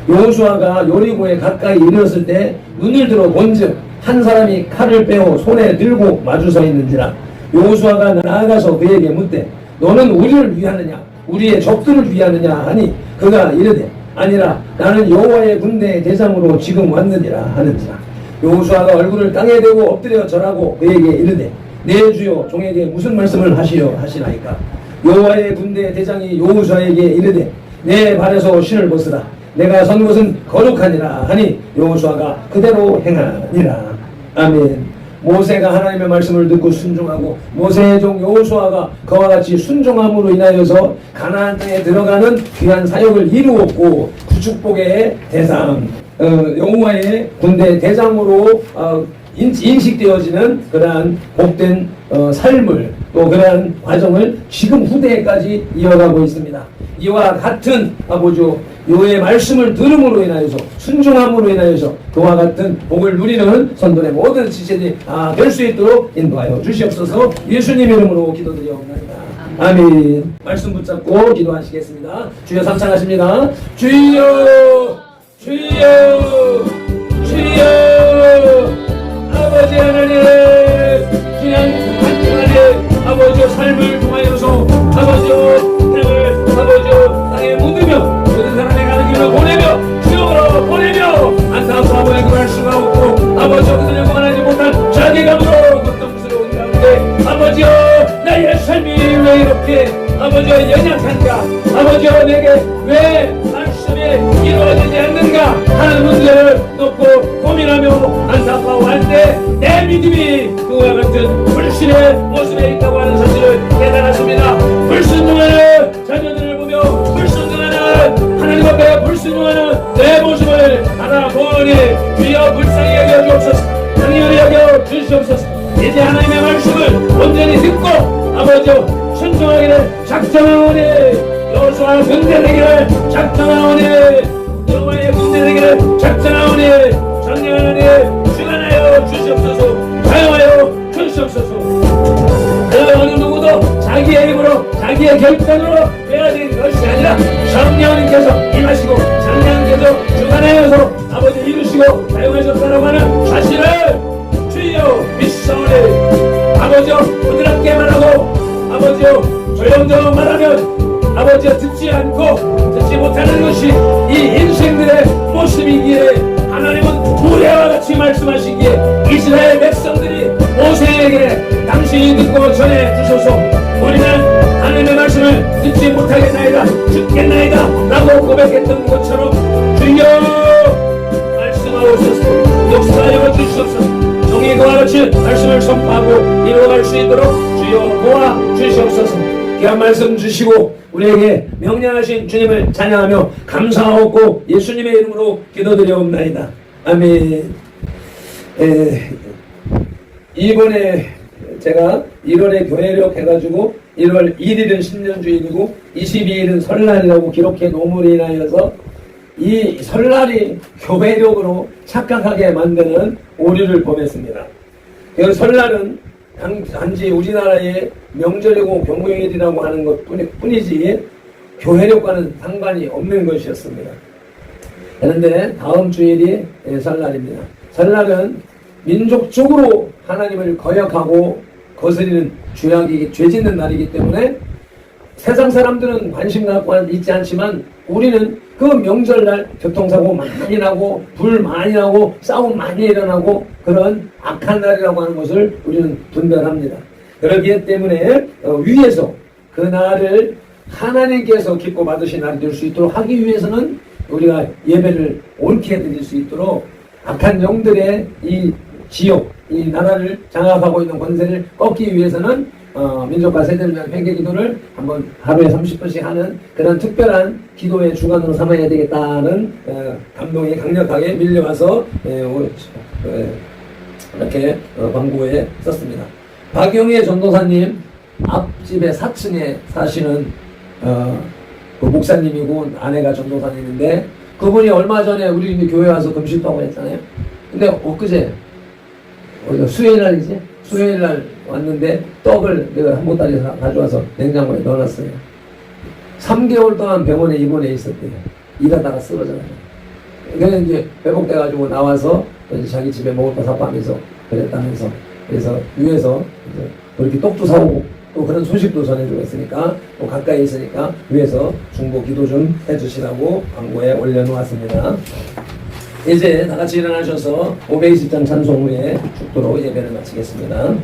여호수아가 여리고에 가까이 이르렀을 때 눈을 들어 본즉 한 사람이 칼을 빼어 손에 들고 마주 서 있는지라. 여호수아가 나아가서 그에게 묻되 너는 우리를 위하느냐 우리의 적들을 위하느냐 하니 그가 이르되 아니라 나는 여호와의 군대의 대장으로 지금 왔느니라 하는지라. 여호수아가 얼굴을 땅에 대고 엎드려 절하고 그에게 이르되 내 주여 종에게 무슨 말씀을 하시려 하시나이까. 여호와의 군대의 대장이 여호수아에게 이르되 내 발에서 신을 벗으라 내가 선 곳은 거룩하니라 하니 여호수아가 그대로 행하니라. 아멘. 모세가 하나님의 말씀을 듣고 순종하고 모세의 종 여호수아가 그와 같이 순종함으로 인하여서 가나안 땅에 들어가는 귀한 사역을 이루었고 구축복의 대상 여호와의 군대 대장으로 인식되어지는 그러한 복된 삶을 또 그러한 과정을 지금 후대까지 이어가고 있습니다. 이와 같은 아버지요 요의 말씀을 들음으로 인하여서 순종함으로 인하여서 그와 같은 복을 누리는 선돈의 모든 지체들이 될 수 있도록 인도하여 주시옵소서. 예수님 이름으로 기도드리옵나이다. 아멘. 말씀 붙잡고 기도하시겠습니다. 주여 삼창하십니다. 주여 주여 주여 아버지 하나님 귀한 하나님 아버지의 삶을 통하여서 아버지의 땅을 아버지의 땅에 묻으며 모든 사람의 가는 길을 보내며 지옥으로 보내며 안타까운 아버지의 그럴 수가 없고 아버지의 그들을 구원하지 못한 자괴감으로 고통스러운 가운데 아버지여 나의 삶이 왜 이렇게 아버지여 연약한가 아버지여 내게 왜 말씀이 이루어지지 않는가 하는 문제를 놓고 고민하며 안타까워할 때 내 믿음이 그와 같은 불신의 모습에 있다고 하는 사실을 깨달았습니다. 불순종하는 자녀들을 보며 불순종하는 하나님 앞에 불순종하는 내 모습을 알아보니 주여 불쌍히 여겨 주옵소서. 당연히 여겨 주시옵소서. 이제 하나님의 말씀을 온전히 듣고 아버지여 순종하기를 작정하오니 여호수아 군대 되기를 작정하오니 여호와의 군대 되기를 작정하오니 전령 하나님 주관하여 주시옵소서. 사용하여 주시옵소서. 그 어느 누구도 자기 자기의 힘으로 자기의 결단으로 되어진 것이 아니라 성령님께서 임하시고 성령님께서 주관하여서 아버지 이루시고 사용하셨다라고 하는 사실을 주여 믿사오니 아버지여 부드럽게 말하고 아버지여 조용조용 말하면 아버지여 듣지 않고 듣지 못하는 것이 이 인생들의 모습이기에 하나님은 우리와 같이 말씀하시기에 이스라엘 백성들이 모세에게 당신이 듣고 전해주소서 우리는 하나님의 말씀을 듣지 못하겠나이다 죽겠나이다 라고 고백했던 것처럼 주여 말씀하옵소서 역사하여 주시옵소서 종이 그와 같이 말씀을 선포하고 이루어갈 수 있도록 주여 도와주시옵소서 귀한 말씀 주시고 우리에게 명령하신 주님을 찬양하며 감사하옵고 예수님의 이름으로 기도드려옵나이다. 아멘. 이번에 제가 1월에 교회력 해가지고 1월 1일은 신년주일이고 22일은 설날이라고 기록해 놓음으로 인하여서 이 설날이 교회력으로 착각하게 만드는 오류를 범했습니다. 그 설날은 단지 우리나라의 명절이고 경공일이라고 하는 것 뿐이지 교회력과는 상관이 없는 것이었습니다. 그런데 다음 주일이 설날입니다. 설날은 민족적으로 하나님을 거역하고 거스리는 죄 짓는 날이기 때문에 세상 사람들은 관심 갖고 있지 않지만 우리는 그 명절날 교통사고 많이 나고 불 많이 나고 싸움 많이 일어나고 그런 악한 날이라고 하는 것을 우리는 분별합니다. 그렇기 때문에 위에서 그 날을 하나님께서 기뻐 받으신 날이 될 수 있도록 하기 위해서는 우리가 예배를 옳게 드릴 수 있도록 악한 영들의 이 지역, 이 나라를 장악하고 있는 권세를 꺾기 위해서는 민족과 세대를 위한 회개 기도를 한번 하루에 30분씩 하는 그런 특별한 기도의 주관으로 삼아야 되겠다는 감동이 강력하게 밀려와서 이렇게 광고에 썼습니다. 박용희 전도사님 앞집에 4층에 사시는 그 목사님이고 아내가 전도사님인데 그분이 얼마 전에 우리 교회 와서 금식하고 했잖아요. 근데 엊그제 수요일날이지? 수요일날 왔는데 떡을 내가 한 보따리 가져와서 냉장고에 넣어놨어요. 3개월 동안 병원에 입원해 있었대요. 일하다가 쓰러져요. 그래서 이제 회복돼가지고 나와서 이제 자기 집에 먹을 거 사빠면서 그랬다면서 그래서 위에서 이제 그렇게 떡도 사오고 또 그런 소식도 전해주고 있으니까 또 가까이 있으니까 위에서 중보 기도 좀 해주시라고 광고에 올려놓았습니다. 이제 다같이 일어나셔서 520장 찬송 후에 축도로 예배를 마치겠습니다.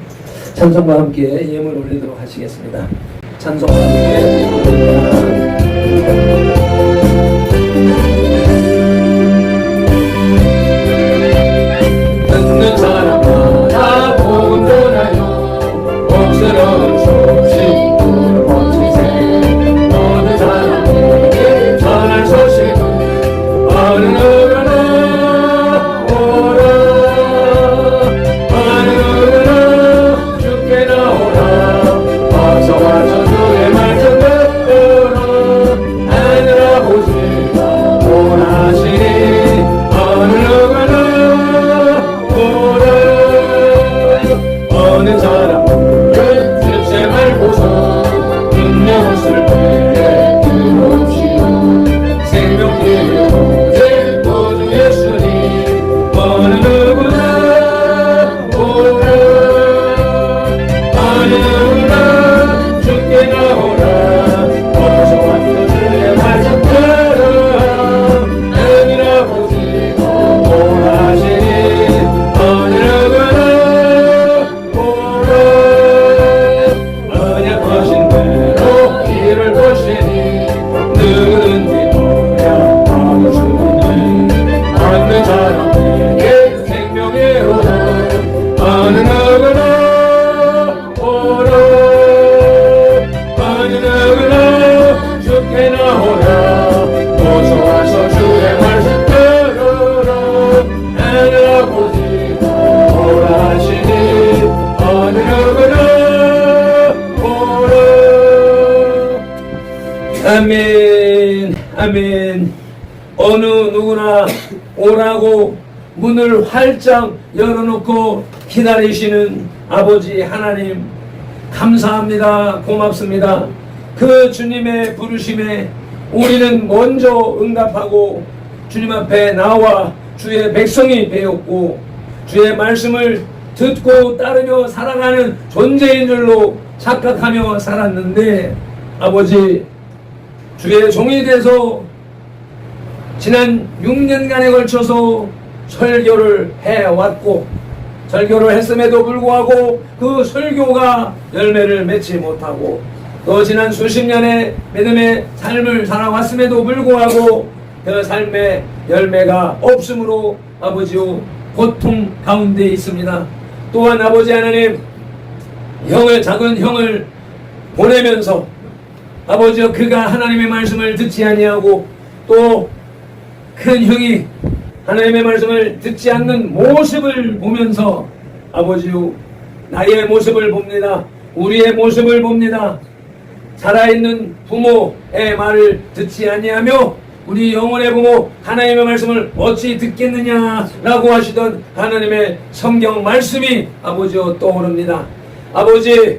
찬송과 함께 예물 올리도록 하시겠습니다. 찬송과 함께 예물 올립니다. 듣는 사람마다 복음 전하여 복스러운 소식 들어보시세 모든 사람에게 전할 소식은 어느 아멘, 아멘. 어느 누구나 오라고 문을 활짝 열어놓고 기다리시는 아버지 하나님, 감사합니다. 고맙습니다. 그 주님의 부르심에 우리는 먼저 응답하고 주님 앞에 나와 주의 백성이 되었고 주의 말씀을 듣고 따르며 살아가는 존재인 줄로 착각하며 살았는데 아버지 주의 종이 돼서 지난 6년간에 걸쳐서 설교를 해왔고 설교를 했음에도 불구하고 그 설교가 열매를 맺지 못하고 또 지난 수십 년의 믿음의 삶을 살아왔음에도 불구하고 그 삶의 열매가 없으므로 아버지요 고통 가운데 있습니다. 또한 아버지 하나님 작은 형을 보내면서 아버지요 그가 하나님의 말씀을 듣지 아니하고 또 큰 형이 하나님의 말씀을 듣지 않는 모습을 보면서 아버지요 나의 모습을 봅니다. 우리의 모습을 봅니다. 살아있는 부모의 말을 듣지 아니하며 우리 영혼의 부모 하나님의 말씀을 어찌 듣겠느냐라고 하시던 하나님의 성경 말씀이 아버지요 떠오릅니다. 아버지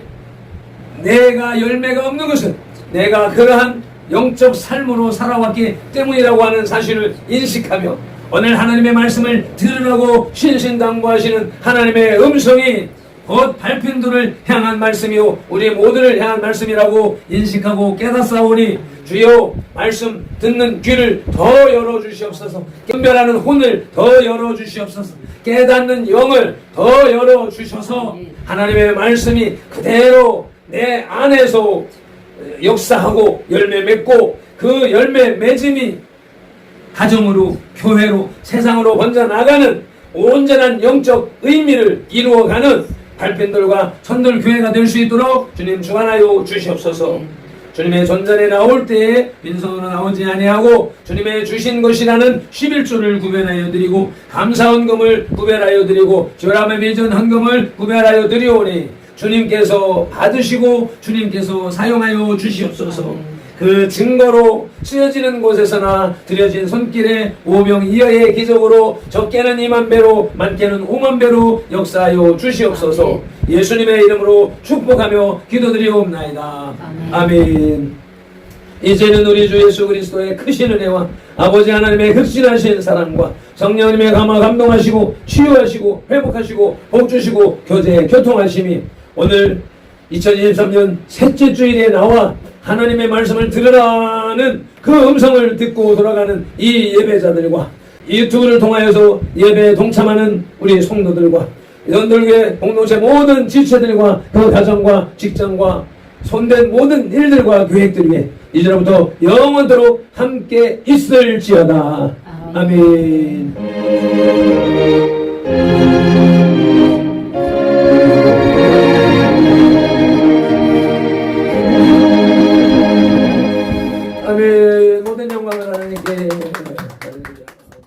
내가 열매가 없는 것은 내가 그러한 영적 삶으로 살아왔기 때문이라고 하는 사실을 인식하며 오늘 하나님의 말씀을 들으라고 신신당부하시는 하나님의 음성이 곧 발핀들을 향한 말씀이요 우리 모두를 향한 말씀이라고 인식하고 깨닫사오니 주여 말씀 듣는 귀를 더 열어주시옵소서. 분별하는 혼을 더 열어주시옵소서. 깨닫는 영을 더 열어주셔서 하나님의 말씀이 그대로 내 안에서 역사하고 열매 맺고 그 열매 맺음이 가정으로 교회로 세상으로 번져나가는 온전한 영적 의미를 이루어가는 발핀들과 천들교회가 될 수 있도록 주님 주관하여 주시옵소서. 주님의 전전에 나올 때에 빈손으로 나오지 아니하고 주님의 주신 것이라는 11조를 구별하여 드리고 감사헌금을 구별하여 드리고 조람의 미전 헌금을 구별하여 드리오니 주님께서 받으시고 주님께서 사용하여 주시옵소서. 그 증거로 쓰여지는 곳에서나 드려진 손길에 오병이어의 기적으로 적게는 2만 배로 많게는 5만 배로 역사하여 주시옵소서. 예수님의 이름으로 축복하며 기도드리옵나이다. 아멘. 이제는 우리 주 예수 그리스도의 크신 은혜와 아버지 하나님의 극진하신 사랑과 성령님의 감동하시고 치유하시고 회복하시고 복주시고 교통하심이 오늘 2023년 셋째 주일에 나와 하나님의 말씀을 들으라는 그 음성을 듣고 돌아가는 이 예배자들과 이 유튜브를 통하여서 예배에 동참하는 우리 성도들과 연돌교회 공동체 모든 지체들과 그 가정과 직장과 손댄 모든 일들과 계획들 위해 이제부터 영원토록 함께 있을지어다. 아멘. 아멘. 모든 영광을 하나님께